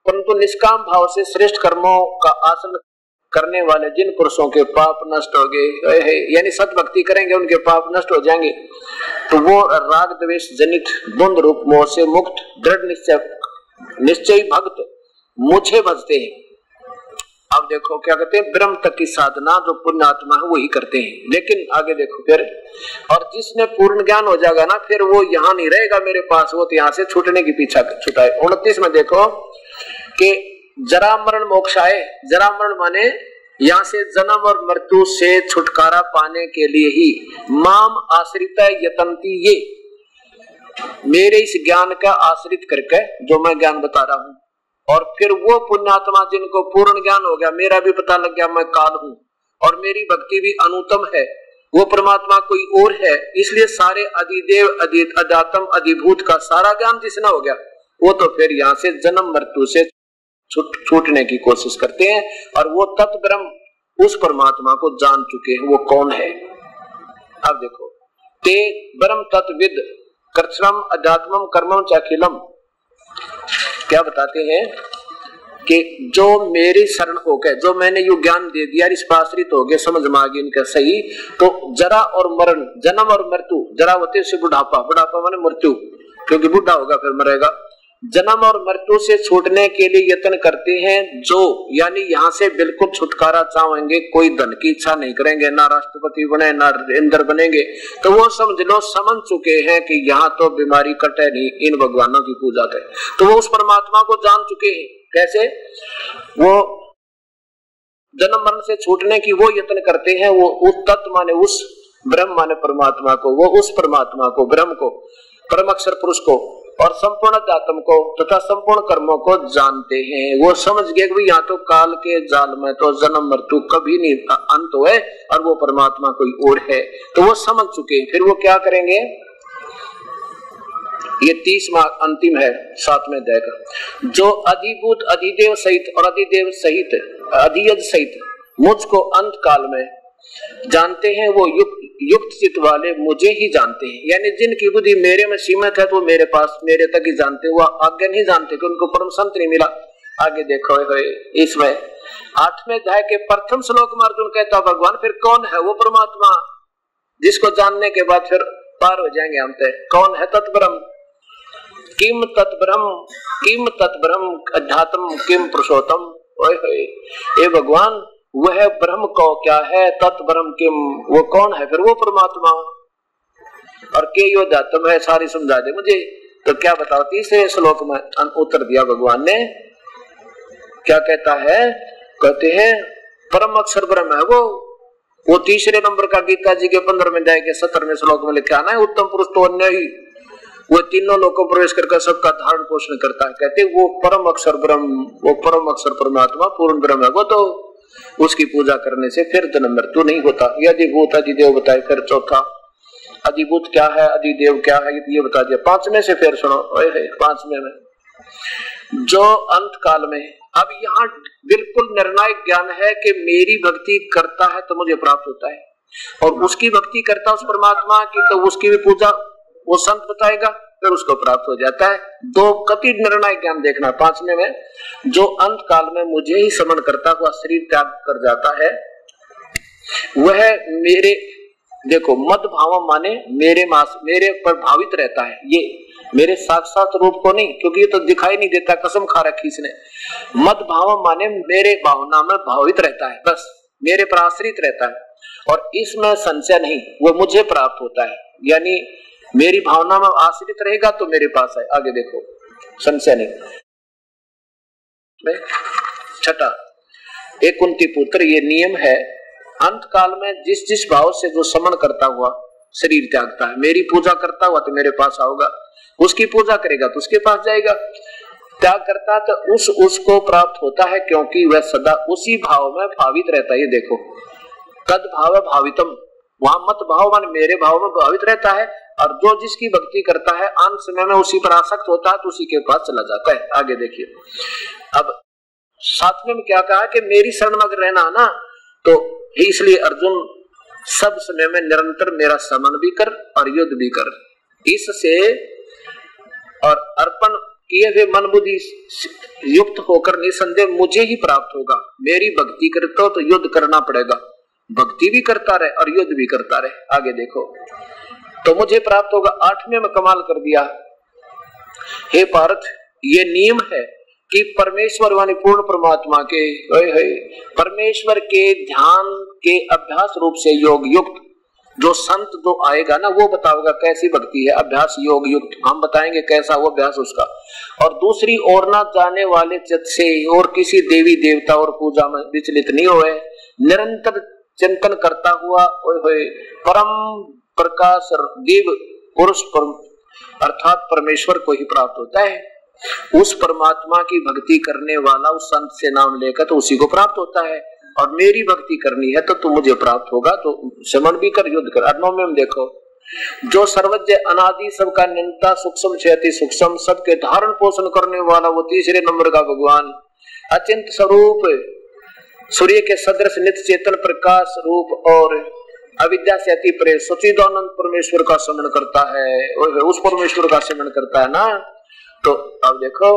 परंतु निष्काम भाव से श्रेष्ठ कर्मों का आसन करने वाले जिन पुरुषों के पाप नष्ट हो गए, यानी सत भक्ति करेंगे उनके पाप नष्ट हो जाएंगे, तो वो राग द्वेष जनित द्वंद रूप मोह से मुक्त दृढ़ निश्चयी भक्त मुझे भजते हैं। अब देखो क्या कहते हैं, ब्रह्म तक की साधना जो पुण्य आत्मा है वही करते हैं। लेकिन आगे देखो फिर, और जिसने पूर्ण ज्ञान हो जाएगा ना, फिर वो यहाँ नहीं रहेगा मेरे पास, वो तो यहाँ से छूटने की पीछा छुटा है। 29 में देखो कि जरा मरण मोक्षाय, जरा मरण माने यहाँ से जन्म और मृत्यु से छुटकारा पाने के लिए ही माम आश्रित यतंती, ये मेरे इस ज्ञान का आश्रित करके जो मैं ज्ञान बता रहा हूँ, और फिर वो पुण्यात्मा जिनको पूर्ण ज्ञान हो गया, मेरा भी पता लग गया मैं काल हूँ और मेरी भक्ति भी अनुत्तम है, वो परमात्मा कोई और है, इसलिए सारे अधिदेव अदातम अधिभूत का सारा ज्ञान जिसना हो गया, वो तो फिर यहाँ से जन्म मृत्यु से छूटने की कोशिश करते हैं, और वो तत्ब्रह्म उस परमात्मा को जान चुके हैं। वो कौन है? अब देखो, ते ब्रह्म तत्विद कर्षम अध्यात्मम कर्मम चाखिलम, क्या बताते हैं कि जो मेरी शरण हो गए, जो मैंने यू ज्ञान दे दिया, इस पर आश्रित हो गए, समझ में आ गई इनका सही, तो जरा और मरण, जन्म और मृत्यु, जरा होते से बुढ़ापा, बुढ़ापा माने मृत्यु, क्योंकि बुढ़ा होगा फिर मरेगा, जन्म और मृत्यु से छूटने के लिए यत्न करते हैं जो, यानी यहाँ से बिल्कुल छुटकारा चाहेंगे, कोई धन की इच्छा नहीं करेंगे, ना राष्ट्रपति बने ना इंद्र बनेंगे, तो वो समझ लो समझ चुके हैं कि यहाँ तो बीमारी कटे नहीं इन भगवानों की पूजा के, तो वो उस परमात्मा को जान चुके हैं। कैसे? वो जन्म मरण से छूटने की वो यत्न करते हैं, वो उस तत्व माने उस ब्रह्म माने परमात्मा को, वो उस परमात्मा को, ब्रह्म को, परम अक्षर पुरुष को और संपूर्ण आत्म को तथा संपूर्ण कर्मों को जानते हैं। वो समझ गए कि यहाँ तो काल के जाल में तो जन्म मृत्यु कभी नहीं अंत हुए और वो परमात्मा कोई और है, तो वो समझ चुके। फिर वो क्या करेंगे? ये 30वां अंतिम है 7वें अध्याय का, जो अधिभूत अधिदेव सहित और अधिदेव सहित अधियज सहित मुझको अंत काल में जानते हैं, वो युक्त चित्त वाले मुझे ही जानते हैं। यानी जिनकी बुद्धि मेरे में सीमित है तो मेरे पास मेरे तक ही जानते, वो आगे नहीं जानते कि उनको परम संत नहीं मिला। आगे देखो इसमें 8वें अध्याय के प्रथम श्लोक में अर्जुन कहता भगवान फिर कौन है वो परमात्मा जिसको जानने के बाद फिर पार हो जाएंगे हम तय। कौन है? तत्ब्रह्म। किम तत्ब्रह्म अध्यात्म किम पुरुषोत्तम। हे भगवान वह ब्रह्म को क्या है? तत्ब्रह्म किम, वो कौन है? फिर वो परमात्मा। और के यो अध्यात्म है, सारी समझा दे मुझे। तो क्या बताओ? 3 श्लोक में उत्तर दिया भगवान ने। क्या कहता है? कहते हैं परम अक्षर ब्रह्म है वो 3 नंबर का गीता जी के 15वें अध्याय के 17वें श्लोक में लिखा है, उत्तम पुरुष तो अन्य ही, वो तीनों लोगों प्रवेश करके सबका धारण पोषण करता है। कहते वो परम अक्षर ब्रह्म, वो परम अक्षर परमात्मा पूर्ण ब्रह्म है, वो तो उसकी पूजा करने से फिर जन्म मृत्यु नहीं होता। ये अधिभूत अधिदेव बताए। फिर चौथा अधिभूत क्या है, अधिदेव क्या है, ये बता दिया। 5वें से फिर सुनो। 5वें में जो अंत काल में, अब यहाँ बिल्कुल निर्णायक ज्ञान है कि मेरी भक्ति करता है तो मुझे प्राप्त होता है, और उसकी भक्ति करता उस परमात्मा की तो उसकी भी पूजा वो संत बताएगा, फिर उसको प्राप्त हो जाता है। 2 कति निर्णायक ज्ञान देखना। 5वें में जो अंत काल में मुझे ही समन करता हुआ शरीर त्याग कर जाता है, वह मेरे, देखो मद भाव माने मेरे पर भावित रहता है। ये मेरे साक्षात रूप को नहीं, क्योंकि ये तो दिखाई नहीं देता, कसम खा रखी इसने। मद भाव माने मेरे भावना में भावित रहता है, बस मेरे पर आश्रित रहता है, और इसमें संशय नहीं, वो मुझे प्राप्त होता है। यानी मेरी भावना में आश्रित रहेगा तो मेरे पास है। आगे देखो, संशय नहीं। 6 एक कुंती पुत्र, ये नियम है अंत काल में जिस जिस भाव से जो समन करता हुआ शरीर त्यागता है, मेरी पूजा करता हुआ तो मेरे पास आओगा, उसकी पूजा करेगा तो उसके पास जाएगा, त्याग करता है तो उसको प्राप्त होता है, क्योंकि वह सदा उसी भाव में भावित रहता है। ये देखो तद भाव भावितम, वहां मत भाव मान मेरे भाव में भावित रहता है, और जो जिसकी भक्ति करता है अंत समय में उसी पर आसक्त होता है तो उसी के पास चला जाता है। आगे देखिए, अब 7वें में क्या कहा कि मेरी शरण में रहना ना, तो इसलिए अर्जुन सब समय में निरंतर मेरा समन भी कर और युद्ध भी कर, इससे और अर्पण कि ये मन बुद्धि युक्त होकर निसंदेह मुझे ही प्राप्त होगा। मेरी भक्ति करता हो तो युद्ध करना पड़ेगा, भक्ति भी करता रहे और युद्ध भी करता रहे। आगे देखो, तो मुझे प्राप्त होगा। 8वें में कमाल कर दिया, हे पार्थ ये नियम है कि परमेश्वर वाले पूर्ण परमात्मा के परमेश्वर के ध्यान के अभ्यास रूप से योग युक्त जो संत जो आएगा ना, वो बताओगा कैसी भक्ति है, अभ्यास योग युक्त। हम बताएंगे कैसा वो अभ्यास उसका। और दूसरी ओर ना जाने वाले चित्त से और किसी देवी देवता और पूजा में विचलित नहीं होए, निरंतर चिंतन करता हुआ परम प्रकाश दिव्य पुरुष अर्थात परमेश्वर को ही प्राप्त होता है। उस परमात्मा की भक्ति करने वाला उस संत से नाम लेकर तो उसी को प्राप्त होता है। और मेरी भक्ति करनी है तो मुझे प्राप्त होगा, तो श्रमण भी कर युद्ध कर। 9 में देखो, जो सर्वज्ञ अनादि सबका नियंता सूक्ष्म छेति सूक्ष्म सबके धारण पोषण करने वाला वो तीसरे नंबर का भगवान अचिंत स्वरूप सूर्य के सदृश नित्य चेतन प्रकाश रूप और अविद्या से अति परे सच्चिदानंद परमेश्वर का स्मरण करता है, उस परमेश्वर का स्मरण करता है ना। तो अब देखो,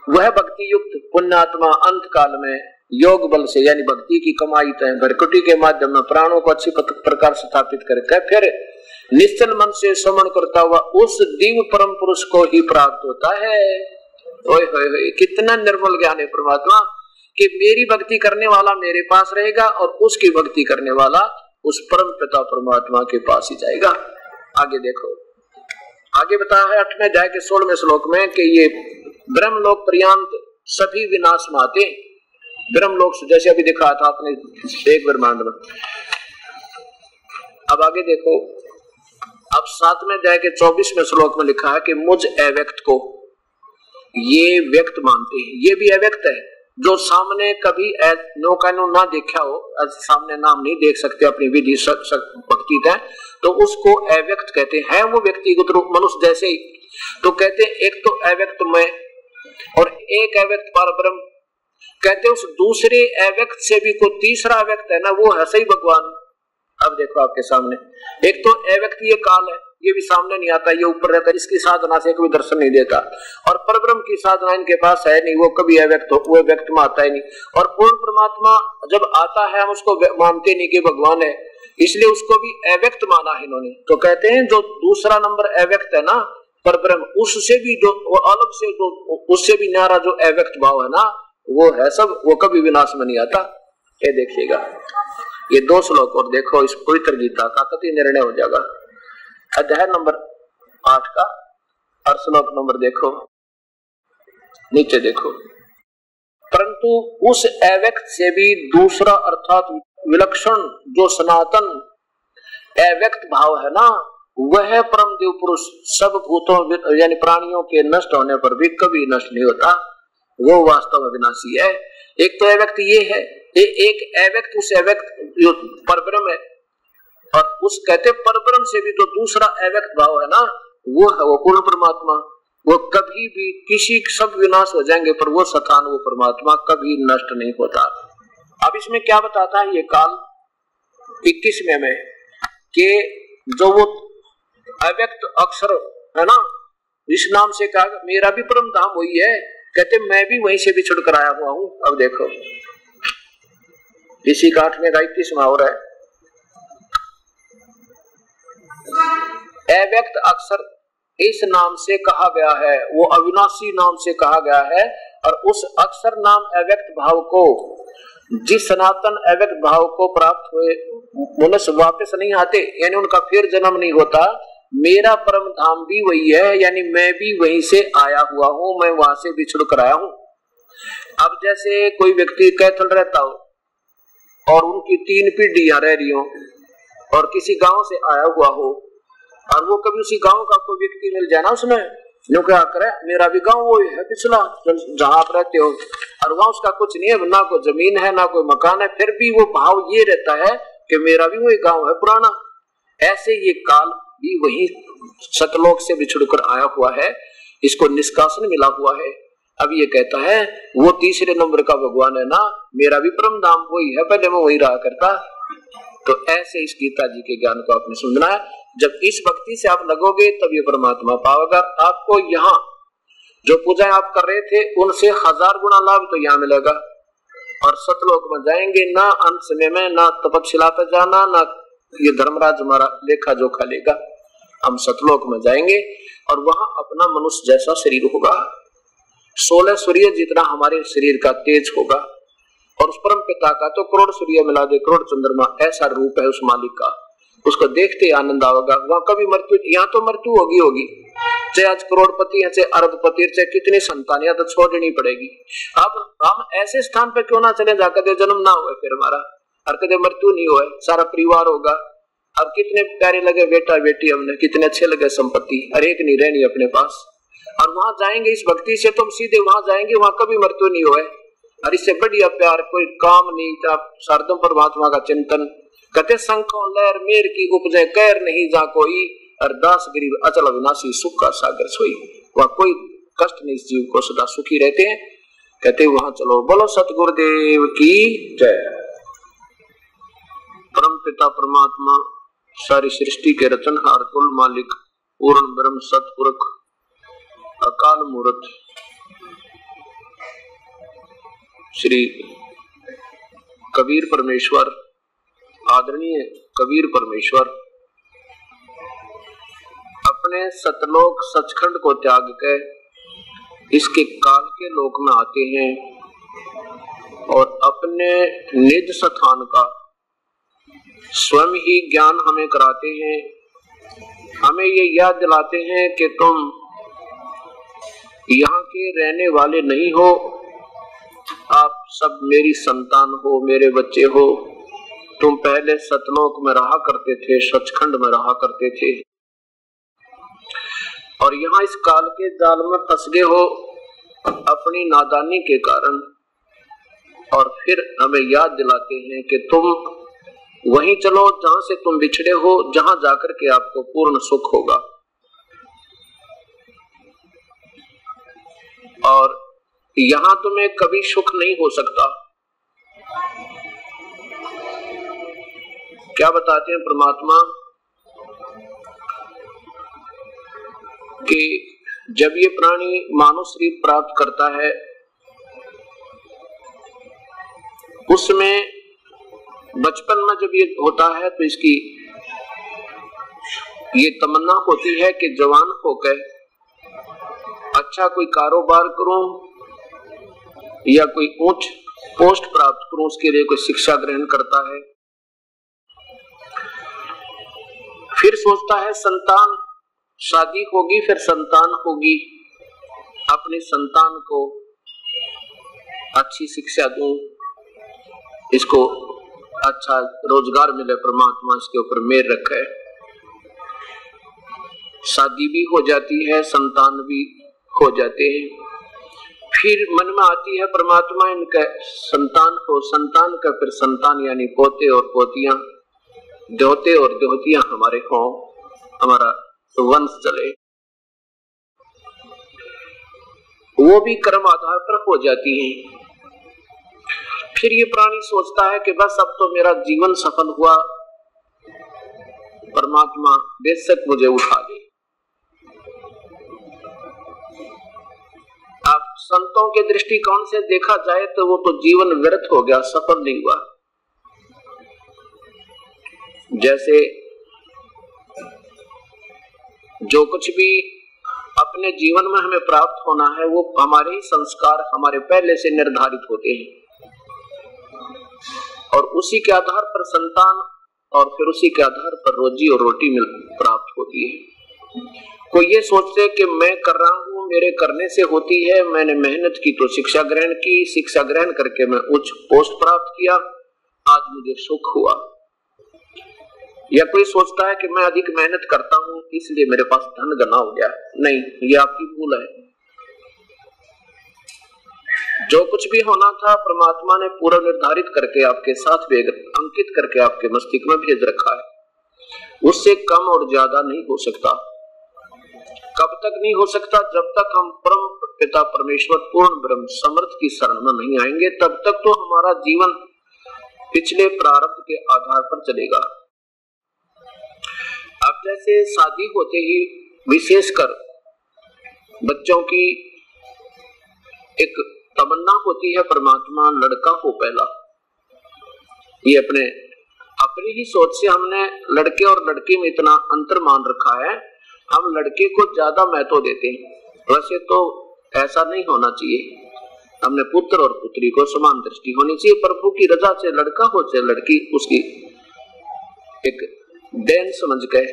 वह भक्ति युक्त पुण्यात्मा अंत काल में योग बल से यानी भक्ति की कमाई तय भरकुटी के माध्यम में प्राणों को अच्छी प्रकार स्थापित करके फिर निश्चल मन से स्मरण करता हुआ उस दिव्य परम पुरुष को ही प्राप्त होता है। ओए होए, कितना निर्मल ज्ञान है परमात्मा कि मेरी भक्ति करने वाला मेरे पास रहेगा और उसकी भक्ति करने वाला उस परम पिता परमात्मा के पास ही जाएगा। आगे देखो, आगे बताया है 8वें अध्याय के 16वें श्लोक में कि ये ब्रह्मलोक पर्यंत सभी विनाश में आते। ब्रह्मलोक जैसे अभी दिखा था आपने एक ब्रह्मांड में। अब आगे देखो, अब 7वें अध्याय के 24वें श्लोक में लिखा है कि मुझ अव्यक्त को ये व्यक्त मानते हैं। ये भी अव्यक्त है, जो सामने कभी नो ना देखा हो, सामने नाम नहीं देख सकते अपनी विधि भक्ति है, तो उसको अव्यक्त कहते हैं। वो व्यक्तिगत रूप मनुष्य जैसे ही, तो कहते एक तो अव्यक्त में और एक अव्यक्त परब्रह्म कहते उस दूसरे अव्यक्त से भी कोई तीसरा अव्यक्त है ना, वो है सही भगवान। अब देखो आपके सामने, एक तो अव्यक्त ये काल है, ये भी सामने नहीं आता, ये ऊपर रहता है, इसकी साधना से कभी दर्शन नहीं देता। और परब्रह्म की साधना इनके पास है नहीं, वो कभी अव्यक्त वो व्यक्त में आता है नहीं। और पूर्ण परमात्मा जब आता है हम उसको मानते नहीं कि भगवान है, इसलिए उसको भी अव्यक्त माना है इन्होंने। तो कहते हैं जो दूसरा नंबर अव्यक्त है ना परब्रह्म, उससे भी जो अलग से जो उससे भी न्यारा जो अव्यक्त भाव है ना, वो है सब, वो कभी विनाश में नहीं आता। ये देखिएगा ये 2 श्लोक और देखो इस पवित्र गीता का कति निर्णय हो जाएगा। अध्याय नंबर 8 का और श्लोक नंबर देखो, नीचे देखो, परंतु उस अव्यक्त से भी दूसरा अर्थात विलक्षण जो सनातन अव्यक्त भाव है ना, वह परम देव पुरुष सब भूतों यानी प्राणियों के नष्ट होने पर भी कभी नष्ट नहीं होता, वो वास्तव में विनाशी है। एक तो अव्यक्त ये है, एक अव्यक्त उस अव्यक्त जो परब्रह्म है, और उस कहते परब्रह्म से भी जो दूसरा अव्यक्त भाव है ना, वो है वो पूर्ण परमात्मा। वो कभी भी किसी सब विनाश हो जाएंगे पर वो सतान वो परमात्मा कभी नष्ट नहीं होता। अब इसमें क्या बताता है ये काल 21वें में कि जो वो अव्यक्त अक्षर है ना, इस नाम से कहा मेरा भी परम धाम वही है, कहते मैं भी वहीं से बिछुड़ कर आया हुआ हूं। अब देखो इसी का 8वें का 21वां हो रहा है, अव्यक्त अक्षर इस नाम से कहा गया है, वो अविनाशी नाम से कहा गया है। और उस अक्षर नाम अव्यक्त भाव को जिस सनातन अव्यक्त भाव को प्राप्त हुए मनुष्य वापस नहीं आते, यानी उनका फिर जन्म नहीं होता। मेरा परम धाम भी वही है, यानी मैं भी वहीं से आया हुआ हूं, मैं वहां से बिछुड़ कर आया हूं। अब जैसे कोई व्यक्ति कैथल रहता हो और उनकी 3 पीढ़ियां रह रही हो और किसी गांव से आया हुआ हो, और वो कभी उसी गांव का कोई व्यक्ति मिल जाए ना, उसमें नो क्या करे मेरा भी गांव वो है पिछला जहां आप रहते हो, और वहां उसका कुछ नहीं है, ना कोई जमीन है ना कोई मकान है, फिर भी वो भाव ये रहता है कि मेरा भी वही गांव है पुराना। ऐसे ये काल भी वही सतलोक से बिछुड़कर आया हुआ है, इसको निष्कासन मिला हुआ है। अब ये कहता है वो तीसरे नंबर का भगवान है ना, मेरा भी परम धाम वही है, पहले मैं वही रहा करता। तो ऐसे इस गीता जी के ज्ञान को आपने समझना है। जब इस भक्ति से आप लगोगे तब ये परमात्मा पाओगे। आपको यहाँ जो पूजा आप कर रहे थे उनसे 1000 गुना लाभ तो यहाँ मिलेगा। और सतलोक में जाएंगे, ना अंत समय में ना तपस्या पे जाना, ना ये धर्मराज हमारा लेखा जोखा लेगा। हम सतलोक में जाएंगे और वहां अपना मनुष्य जैसा शरीर होगा, 16 सूर्य जितना हमारे शरीर का तेज होगा। और उस परम पिता का तो करोड़ सूर्य मिला दे, करोड़ चंद्रमा, ऐसा रूप है उस मालिक का, उसको देखते आनंद आएगा। वहां कभी मृत्यु, यहाँ तो मृत्यु होगी होगी, चाहे आज करोड़पति है, चाहे अरबपति, चाहे कितनी संतानियां तो छोड़नी पड़ेगी। अब हम ऐसे स्थान पे क्यों ना चले जहाँ कदे जन्म ना हुए, फिर हमारा और कदे मृत्यु नहीं हुए, सारा परिवार होगा। अब कितने प्यारे लगे बेटा बेटी, हमने कितने अच्छे लगे संपत्ति, हर एक नहीं रहनी अपने पास। और वहां जाएंगे इस भक्ति से, तुम सीधे वहां जाएंगे, वहां कभी मृत्यु नहीं हुए। और इससे बढ़िया प्यार कोई काम नहीं था। शारदम परमात्मा का चिंतन कहते, शंखों लहर मेर की उपजे, कैर नहीं जा कोई, अरदास गरीब अचल अविनाशी सुख का सागर सोई। वहां कोई कष्ट नहीं, इस जीव को सदा सुखी रहते हैं। कहते वहां चलो, बोलो सतगुरुदेव की जय। परम पिता परमात्मा, सारी सृष्टि के रचनहार, कुल मालिक, पूर्ण ब्रह्म सतपुरुष, अकाल मूर्त श्री कबीर परमेश्वर, आदरणीय कबीर परमेश्वर अपने सतलोक सचखंड को त्याग कर इसके काल के लोक में आते हैं और अपने निज स्थान का स्वयं ही ज्ञान हमें कराते हैं। हमें ये याद दिलाते हैं कि तुम यहाँ के रहने वाले नहीं हो, आप सब मेरी संतान हो, मेरे बच्चे हो। तुम पहले सतलोक में रहा करते थे, सचखंड में रहा करते थे, और यहाँ इस काल के जाल में फंस गए हो अपनी नादानी के कारण। और फिर हमें याद दिलाते हैं कि तुम वहीं चलो जहां से तुम बिछड़े हो, जहां जाकर के आपको पूर्ण सुख होगा। और यहां तुम्हें कभी सुख नहीं हो सकता। क्या बताते हैं परमात्मा कि जब ये प्राणी मानव शरीर प्राप्त करता है, उसमें बचपन में जब ये होता है तो इसकी ये तमन्ना होती है कि जवान होकर अच्छा कोई कारोबार करूं या कोई उच्च पोस्ट प्राप्त करूं, उसके लिए कोई शिक्षा ग्रहण करता है। फिर सोचता है संतान, शादी होगी, फिर संतान होगी, अपने संतान को अच्छी शिक्षा दूं, इसको अच्छा रोजगार मिले, परमात्मा इसके ऊपर मेहर रखे। शादी भी हो जाती है, संतान भी हो जाते हैं। फिर मन में आती है परमात्मा इनका संतान हो, संतान का फिर संतान यानी पोते और पोतियां, दोते और दोहतियां हमारे हो, हमारा वंश चले। वो भी कर्म आधार पर हो जाती हैं। फिर ये प्राणी सोचता है कि बस अब तो मेरा जीवन सफल हुआ, परमात्मा बेशक मुझे उठा ले। अब संतों के दृष्टिकोण से देखा जाए तो वो तो जीवन व्यर्थ हो गया, सफल नहीं हुआ। जैसे जो कुछ भी अपने जीवन में हमें प्राप्त होना है वो हमारे ही संस्कार हमारे पहले से निर्धारित होते हैं, और उसी के आधार पर संतान और फिर उसी के आधार पर रोजी और रोटी प्राप्त होती है। कोई ये सोचते है कि मैं कर रहा हूँ, मेरे करने से होती है, मैंने मेहनत की तो शिक्षा ग्रहण की, शिक्षा ग्रहण करके मैं उच्च पोस्ट प्राप्त किया, आज मुझे सुख हुआ। या कोई सोचता है कि मैं अधिक मेहनत करता हूँ इसलिए मेरे पास धन घना हो गया। नहीं, ये आपकी भूल है। जो कुछ भी होना था परमात्मा ने पूरा निर्धारित करके आपके साथ अंकित करके आपके मस्तिष्क में भेज रखा है। उससे कम और ज्यादा नहीं हो सकता। कब तक नहीं हो सकता? जब तक हम परम पिता परमेश्वर पूर्ण ब्रह्म समर्थ की शरण में नहीं आएंगे, तब तक तो हमारा जीवन पिछले प्रारब्ध के आधार पर चलेगा। अब जैसे शादी होते ही विशेषकर बच्चों की एक तमन्ना होती है परमात्मा लड़का हो पहला। ये अपनी ही सोच से हमने लड़के और लड़की में इतना अंतर मान रखा है, हम लड़के को ज्यादा महत्व देते हैं। वैसे तो ऐसा नहीं होना चाहिए, हमने पुत्र और पुत्री को समान दृष्टि होनी चाहिए। प्रभु की रजा से लड़का हो चाहे लड़की, उसकी एक देन समझ के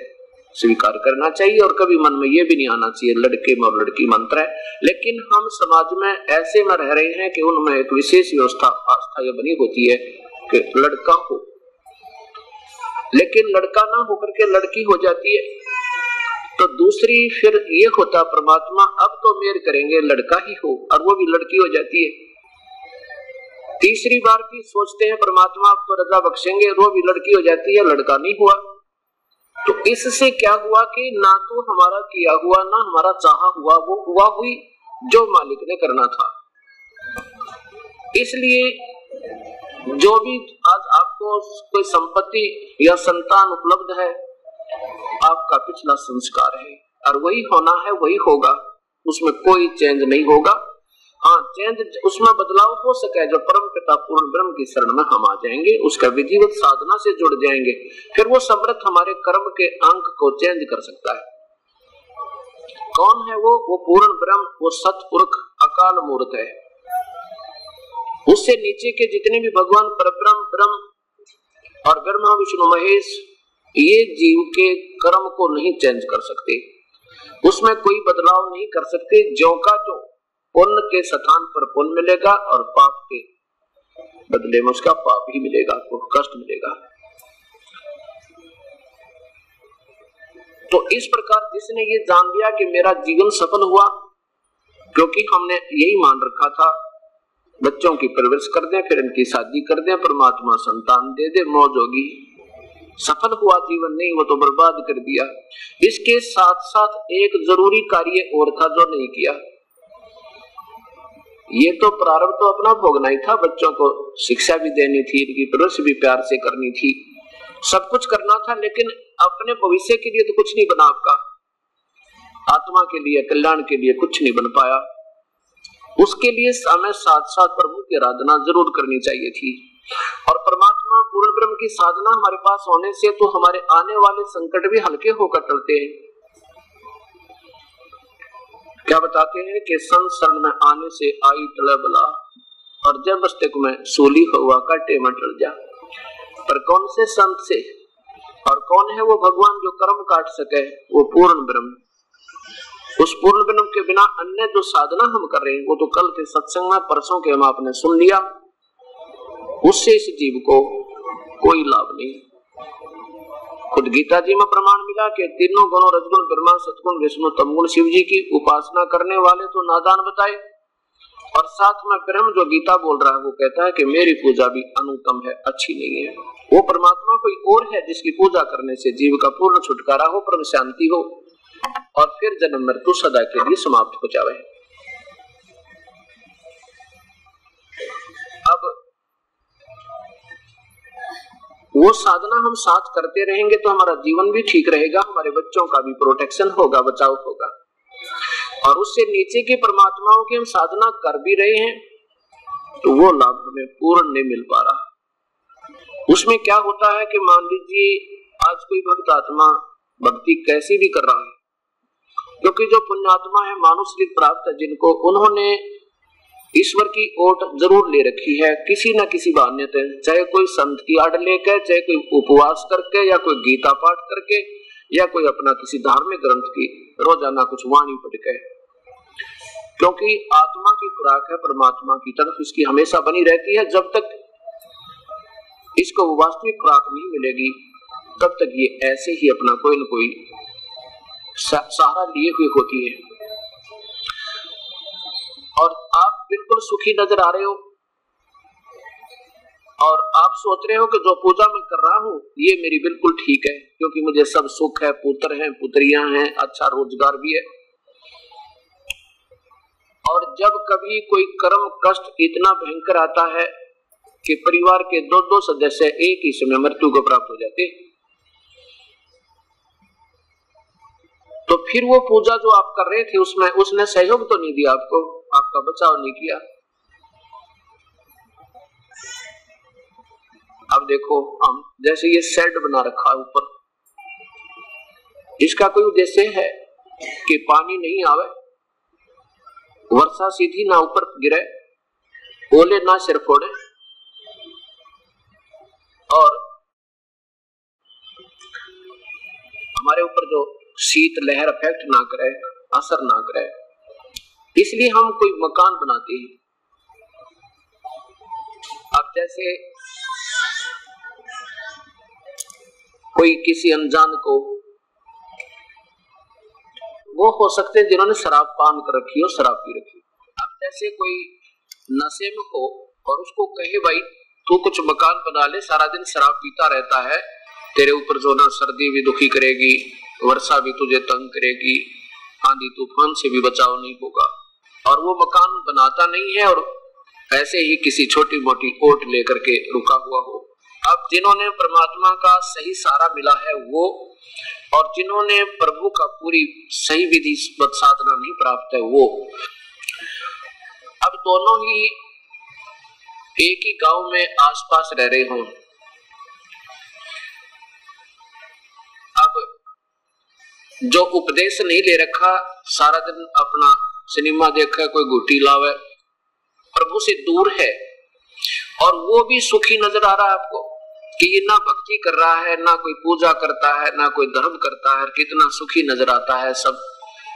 स्वीकार करना चाहिए और कभी मन में ये भी नहीं आना चाहिए लड़के में और लड़की में अंतर है। लेकिन हम समाज में ऐसे में रह रहे हैं कि उनमें एक विशेष व्यवस्था आस्था ये बनी होती है कि लड़का हो, लेकिन लड़का ना होकर के लड़की हो जाती है। तो दूसरी फिर ये होता परमात्मा अब तो मेर करेंगे लड़का ही हो, और वो भी लड़की हो जाती है। तीसरी बार भी सोचते हैं परमात्मा अब तो रजा बख्शेंगे, वो भी लड़की हो जाती है, लड़का नहीं हुआ। तो इससे क्या हुआ कि ना तो हमारा किया हुआ ना हमारा चाहा हुआ वो हुआ हुई जो मालिक ने करना था। इसलिए जो भी आज आपको कोई संपत्ति या संतान उपलब्ध है, आपका पिछला संस्कार है और वही होना है, वही होगा, उसमें कोई चेंज नहीं होगा। हाँ, चेंज उसमें बदलाव हो सके जो परम पिता पूर्ण ब्रह्म की शरण में हम आ जाएंगे, उसका विधिवत साधना से जुड़ जाएंगे, फिर वो समर्थ हमारे कर्म के अंक को चेंज कर सकता है। कौन है वो पूर्ण ब्रह्म, वो सतपुरुष अकाल मूर्त है। उससे नीचे के जितने भी भगवान परब्रह्म ब्रह्म और ब्रह्मा विष्णु महेश, ये जीव के कर्म को नहीं चेंज कर सकते, उसमें कोई बदलाव नहीं कर सकते। ज्यों का त्यों पुण्य के स्थान पर पुण्य मिलेगा और पाप के बदले में उसका पाप ही मिलेगा, आपको कष्ट मिलेगा। तो इस प्रकार जिसने ये जान लिया कि मेरा जीवन सफल हुआ, क्योंकि हमने यही मान रखा था बच्चों की परवरिश कर दें, फिर इनकी शादी कर दें, परमात्मा संतान दे दे, मौज होगी, सफल हुआ जीवन, नहीं वो तो बर्बाद कर दिया। इसके साथ साथ एक जरूरी कार्य और था जो नहीं किया। ये तो प्रारंभ तो अपना भोगना ही था, बच्चों को शिक्षा भी देनी थी, इनकी परवरिश भी प्यार से करनी थी, सब कुछ करना था, लेकिन अपने भविष्य के लिए तो कुछ नहीं बना, आपका आत्मा के लिए कल्याण के लिए कुछ नहीं बन पाया। उसके लिए हमें साथ साथ प्रभु की आराधना जरूर करनी चाहिए थी। और परमात्मा पूर्ण ब्रह्म की साधना हमारे पास होने से तो हमारे आने वाले संकट भी हल्के होकर टलते हैं। क्या बताते हैं कि संत शरण में आने से आई टले बला, और जब मस्तक में सूली हुआ काटे में टल जा। पर कौन से संत से, और कौन है वो भगवान जो कर्म काट सके? वो पूर्ण ब्रह्म। उस पूर्ण ब्रह्म के बिना अन्य जो साधना हम कर रहे हैं वो तो कल के सत्संग में परसों के हम आपने सुन लिया, उससे इस जीव को कोई लाभ नहीं। खुद गीता जी में प्रमाण मिला कि तीनों गुणों रजगुण ब्रह्मा सतगुण विष्णु तमगुण शिव जी की उपासना करने वाले तो नादान बताए, और साथ में ब्रह्म जो गीता बोल रहा है वो कहता है कि मेरी पूजा भी अनुत्तम है, अच्छी नहीं है। वो परमात्मा कोई और है जिसकी पूजा करने से जीव का पूर्ण छुटकारा हो, परम शांति हो, और फिर जन्म मृत्यु सदा के लिए समाप्त हो जाए। अब वो साधना हम साथ करते रहेंगे तो हमारा जीवन भी ठीक रहेगा, हमारे बच्चों का भी प्रोटेक्शन होगा, बचाव होगा। और उससे नीचे के परमात्माओं की हम साधना कर भी रहे हैं तो वो लाभ हमें पूर्ण नहीं मिल पा रहा। उसमें क्या होता है कि मान लीजिए आज कोई भक्त आत्मा भक्ति कैसी भी कर रहा है, क्योंकि जो पुण्यात्मा है मानुष प्राप्त है जिनको, उन्होंने ईश्वर की ओट जरूर ले रखी है किसी न किसी बहाने से, चाहे कोई संत की आड़ लेकर, चाहे कोई उपवास करके, या कोई गीता पाठ करके, या कोई अपना किसी धार्मिक ग्रंथ की रोजाना कुछ वाणी पढ़ के। क्योंकि आत्मा की खुराक है परमात्मा की तरफ, इसकी हमेशा बनी रहती है। जब तक इसको वास्तविक खुराक नहीं मिलेगी तब तक ये ऐसे ही अपना कोई न कोई सहारा लिए हुए होती है। और आप बिल्कुल सुखी नजर आ रहे हो और आप सोच रहे हो कि जो पूजा मैं कर रहा हूँ ये मेरी बिल्कुल ठीक है, क्योंकि मुझे सब सुख है, पुत्र हैं, पुत्रियां हैं, अच्छा रोजगार भी है। और जब कभी कोई कर्म कष्ट इतना भयंकर आता है कि परिवार के दो सदस्य एक ही समय मृत्यु को प्राप्त हो जाते, तो फिर वो पूजा जो आप कर रहे थे उसमें उसने सहयोग तो नहीं दिया आपको, आप आपका बचाव नहीं किया। अब देखो, हम जैसे ये शेड बना रखा है ऊपर, इसका कोई उद्देश्य है कि पानी नहीं आवे, वर्षा सीधी ना ऊपर गिरे, ओले ना सिर फोड़े, और हमारे ऊपर जो शीत लहर इफेक्ट ना करे, असर ना करे, इसलिए हम कोई मकान बनाते हैं। अब जैसे कोई किसी अनजान को, वो हो सकते हैं जिन्होंने शराब पान कर रखी हो, शराब पी रखी हो। अब जैसे कोई नशे में हो और उसको कहे भाई तू कुछ मकान बना ले, सारा दिन शराब पीता रहता है, तेरे ऊपर जो ना सर्दी भी दुखी करेगी, वर्षा भी तुझे तंग करेगी, आंधी तूफान से भी बचाव नहीं होगा, और वो मकान बनाता नहीं है और ऐसे ही किसी छोटी मोटी ओट लेकर के रुका हुआ हो। अब जिन्होंने परमात्मा का सही सहारा मिला है वो, और जिन्होंने प्रभु का पूरी सही विधि साधना नहीं प्राप्त है वो, अब दोनों ही एक ही गांव में आसपास रह रहे हों, अब जो उपदेश नहीं ले रखा, सारा दिन अपना सिनेमा देखा, कोई गुटी लावे, प्रभु से दूर है, और वो भी सुखी नजर आ रहा है आपको कि ये ना भक्ति कर रहा है, ना कोई पूजा करता है, ना कोई धर्म करता है, कितना सुखी नजर आता है। सब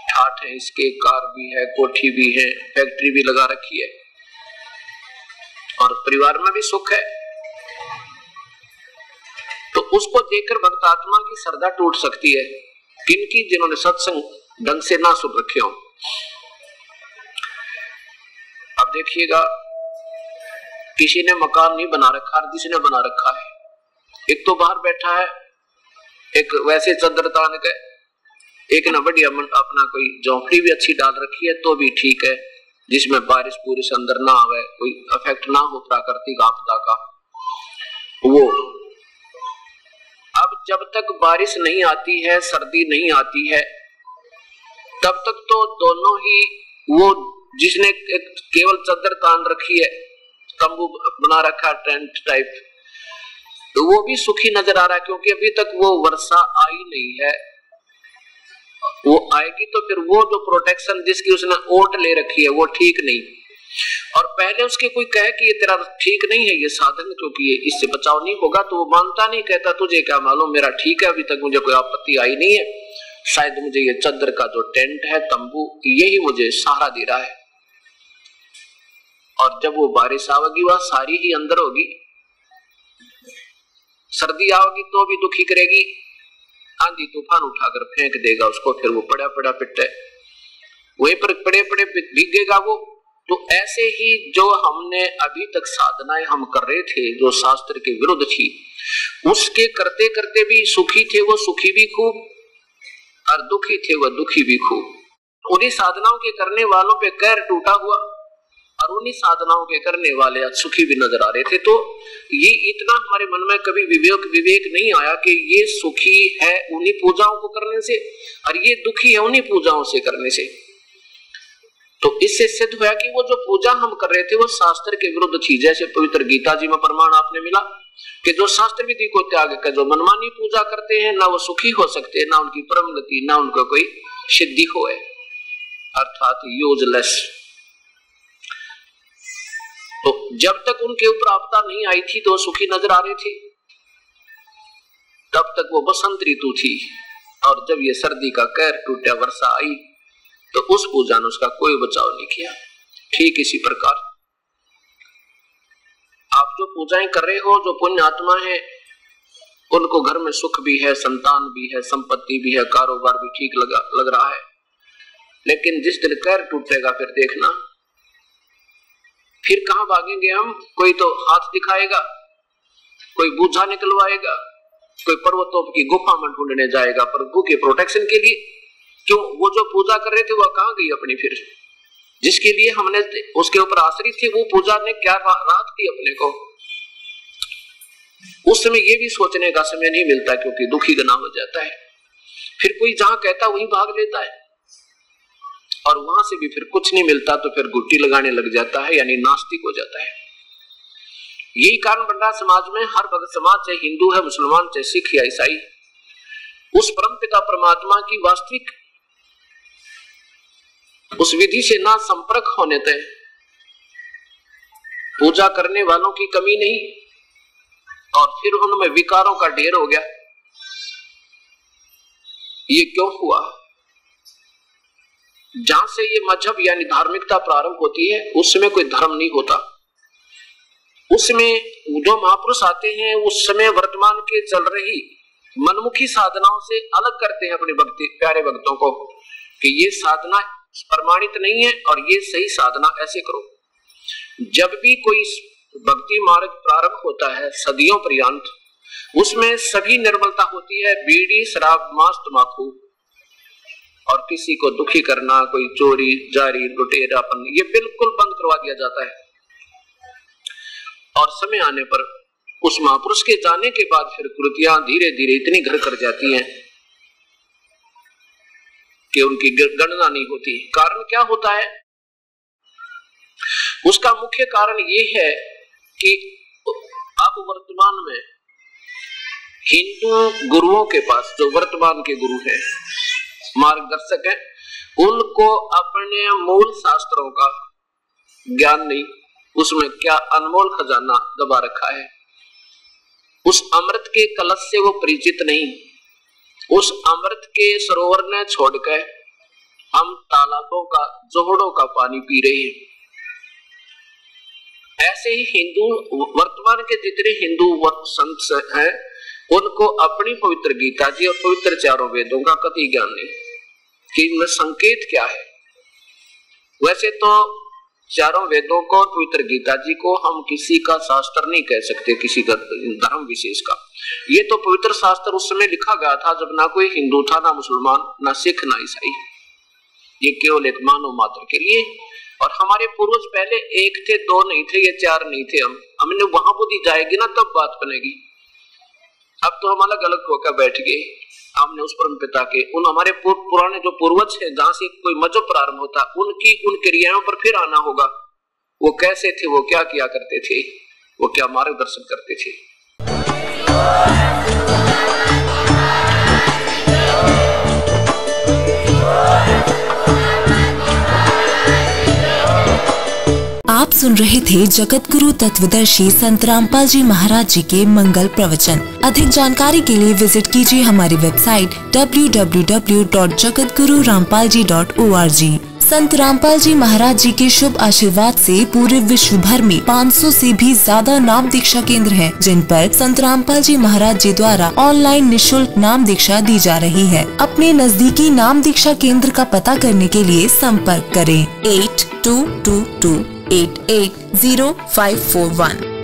ठाठ है इसके, कार भी है, कोठी भी है, फैक्ट्री भी लगा रखी है, और परिवार में भी सुख है। तो उसको देखकर भक्तात्मा की श्रद्धा टूट सकती है, किनकी, जिन्होंने सत्संग ढंग से ना सुन रखे हो। अब देखिएगा, किसी ने मकान नहीं बना रखा, जिसने बना रखा है, एक तो बाहर बैठा है, एक वैसे चद्दर तान के, एक ना बढ़िया अपना कोई झोंपड़ी भी अच्छी डाल रखी है तो भी ठीक है, जिसमें बारिश पूरी से अंदर ना आवे, कोई इफेक्ट ना हो प्राकृतिक आपदा का वो। अब जब तक बारिश नहीं आती है, सर्दी नहीं आती है, तब तक तो दोनों ही, वो जिसने केवल चद्दर तान रखी है, तंबू बना रखा टेंट टाइप, तो वो भी सुखी नजर आ रहा है, क्योंकि अभी तक वो वर्षा आई नहीं है। वो आएगी तो फिर वो जो प्रोटेक्शन जिसकी उसने ओट ले रखी है वो ठीक नहीं, और पहले उसके कोई कहे कि ये तेरा ठीक नहीं है ये साधन, क्योंकि ये इससे बचाव नहीं होगा, तो वो मानता नहीं, कहता तुझे क्या मालूम, मेरा ठीक है, अभी तक मुझे कोई आपत्ति आई नहीं है, शायद मुझे ये चद्दर का जो टेंट है, तंबू, यही मुझे सहारा दे रहा है। और जब वो बारिश आवेगी वह सारी ही अंदर होगी, सर्दी आवेगी तो भी दुखी करेगी, आंधी तूफान उठाकर फेंक देगा उसको, फिर वो पड़ा पड़ा पिटे, वहीं पर पड़े पड़े भीगेगा वो। तो ऐसे ही जो हमने अभी तक साधनाएं हम कर रहे थे जो शास्त्र के विरुद्ध थी, उसके करते करते भी सुखी थे वो सुखी भी खूब, और दुखी थे वह दुखी भी खूब। उन्हीं साधनाओं के करने वालों पे कहर टूटा हुआ, और उन्हीं साधनाओं के करने वाले सुखी भी नजर आ रहे थे। तो ये इतना हमारे मन में कभी विवेक नहीं आया कि ये सुखी है उन्हीं पूजाओं को करने से, और ये दुखी है उन्हीं पूजाओं से करने से। तो इससे सिद्ध हुआ कि वो जो पूजा हम कर रहे थे वो शास्त्र के विरुद्ध थी। जैसे पवित्र गीता जी में प्रमाण आपने मिला कि जो शास्त्र विधि को त्याग कर जो मनमानी पूजा करते हैं, ना वो सुखी हो सकते, ना उनकी परम गति, ना उनको कोई सिद्धि हो, अर्थात यूजलेस। तो जब तक उनके ऊपर आपदा नहीं आई थी तो वो सुखी नजर आ रहे थे, तब तक वो बसंत ऋतु थी, और जब ये सर्दी का कहर टूटा, वर्षा आई, तो उस पूजा ने उसका कोई बचाव नहीं किया। ठीक इसी प्रकार आप जो पूजाएं कर रहे हो, जो पुण्य आत्मा है, उनको घर में सुख भी है, संतान भी है, संपत्ति भी है, कारोबार भी ठीक लग रहा है, लेकिन जिस दिन कहर टूटेगा फिर देखना, फिर कहां भागेंगे हम। कोई तो हाथ दिखाएगा, कोई बूझा निकलवाएगा, कोई पर्वतों की गुफा में ढूंढने जाएगा प्रभु के प्रोटेक्शन के लिए। क्यों? वो जो पूजा कर रहे थे वह कहां गई अपनी, फिर जिसके लिए हमने उसके ऊपर आश्रित थे, वो पूजा ने क्या राहत दी अपने को। उस समय ये भी सोचने का समय नहीं मिलता, क्योंकि दुखी गना हो जाता है। फिर कोई जहां कहता वहीं भाग लेता है। और वहां से भी फिर कुछ नहीं मिलता तो फिर गुट्टी लगाने लग जाता है, यानी नास्तिक हो जाता है। यही कारण बन रहा समाज में, हर भगत समाज चाहे हिंदू है, मुसलमान, चाहे सिख या ईसाई, उस परम पिता परमात्मा की वास्तविक उस विधि से ना संपर्क होने तक पूजा करने वालों की कमी नहीं, और फिर उनमें विकारों का ढेर हो गया। ये क्यों हुआ? जहां से ये मजहब यानी धार्मिकता प्रारंभ होती है उस समय कोई धर्म नहीं होता। उसमें जो महापुरुष आते हैं उस समय वर्तमान के चल रही मनमुखी साधनाओं से अलग करते हैं अपने भक्ति प्यारे भक्तों को कि ये साधना प्रमाणित नहीं है और ये सही साधना ऐसे करो। जब भी कोई भक्ति मार्ग प्रारंभ होता है सदियों पर्यंत, उसमें सभी निर्मलता होती है। बीड़ी, शराब, मांस, तंबाकू और किसी को दुखी करना, कोई चोरी, जारी, लुटेरापन, ये बिल्कुल बंद करवा दिया जाता है। और समय आने पर उस महापुरुष के जाने के बाद फिर कृतियां धीरे धीरे इतनी घर कर जाती हैं कि उनकी गणना नहीं होती। कारण क्या होता है? उसका मुख्य कारण ये है कि अब वर्तमान में हिंदू गुरुओं के पास, जो वर्तमान के गुरु हैं, मार्गदर्शक हैं, उनको अपने मूल शास्त्रों का ज्ञान नहीं, उसमें क्या अनमोल खजाना दबा रखा है, उस अमृत के कलश से वो परिचित नहीं। उस अमृत के सरोवर ने छोड़कर हम तालाबों का, जोहड़ों का पानी पी रहे हैं। ऐसे ही हिंदू, वर्तमान के जितने हिंदू संत हैं, उनको अपनी पवित्र गीता जी और पवित्र चारों वेदों का कतई ज्ञान नहीं कि इनमें संकेत क्या है। वैसे तो चारों वेदों को, पवित्र गीता जी को हम किसी का शास्त्र नहीं कह सकते, किसी का धर्म विशेष का। ये तो पवित्र शास्त्र उस समय लिखा गया था जब ना कोई हिंदू था, ना मुसलमान, ना सिख, ना ईसाई। ये केवल एक मानव मात्र के लिए। और हमारे पूर्वज पहले एक थे, दो नहीं थे, ये चार नहीं थे। हमने वहां बुद्धि जाएगी ना तब बात बनेगी। अब तो हम अलग अलग होकर बैठ गए। हमने उस परम पिता के, उन हमारे पुराने जो पूर्वज हैं, जहां से कोई मजहब प्रारंभ होता, उनकी उन क्रियाओं पर फिर आना होगा। वो कैसे थे, वो क्या किया करते थे, वो क्या मार्गदर्शन करते थे। आप सुन रहे थे जगत गुरु तत्वदर्शी संत रामपाल जी महाराज जी के मंगल प्रवचन। अधिक जानकारी के लिए विजिट कीजिए हमारी वेबसाइट www.jagatgururampalji.org। संत रामपाल जी महाराज जी के शुभ आशीर्वाद से पूरे विश्व भर में 500 से भी ज्यादा नाम दीक्षा केंद्र हैं, जिन पर संत रामपाल जी महाराज जी द्वारा ऑनलाइन निशुल्क नाम दीक्षा दी जा रही है। अपने नजदीकी नाम दीक्षा केंद्र का पता करने के लिए संपर्क करें 8222880541।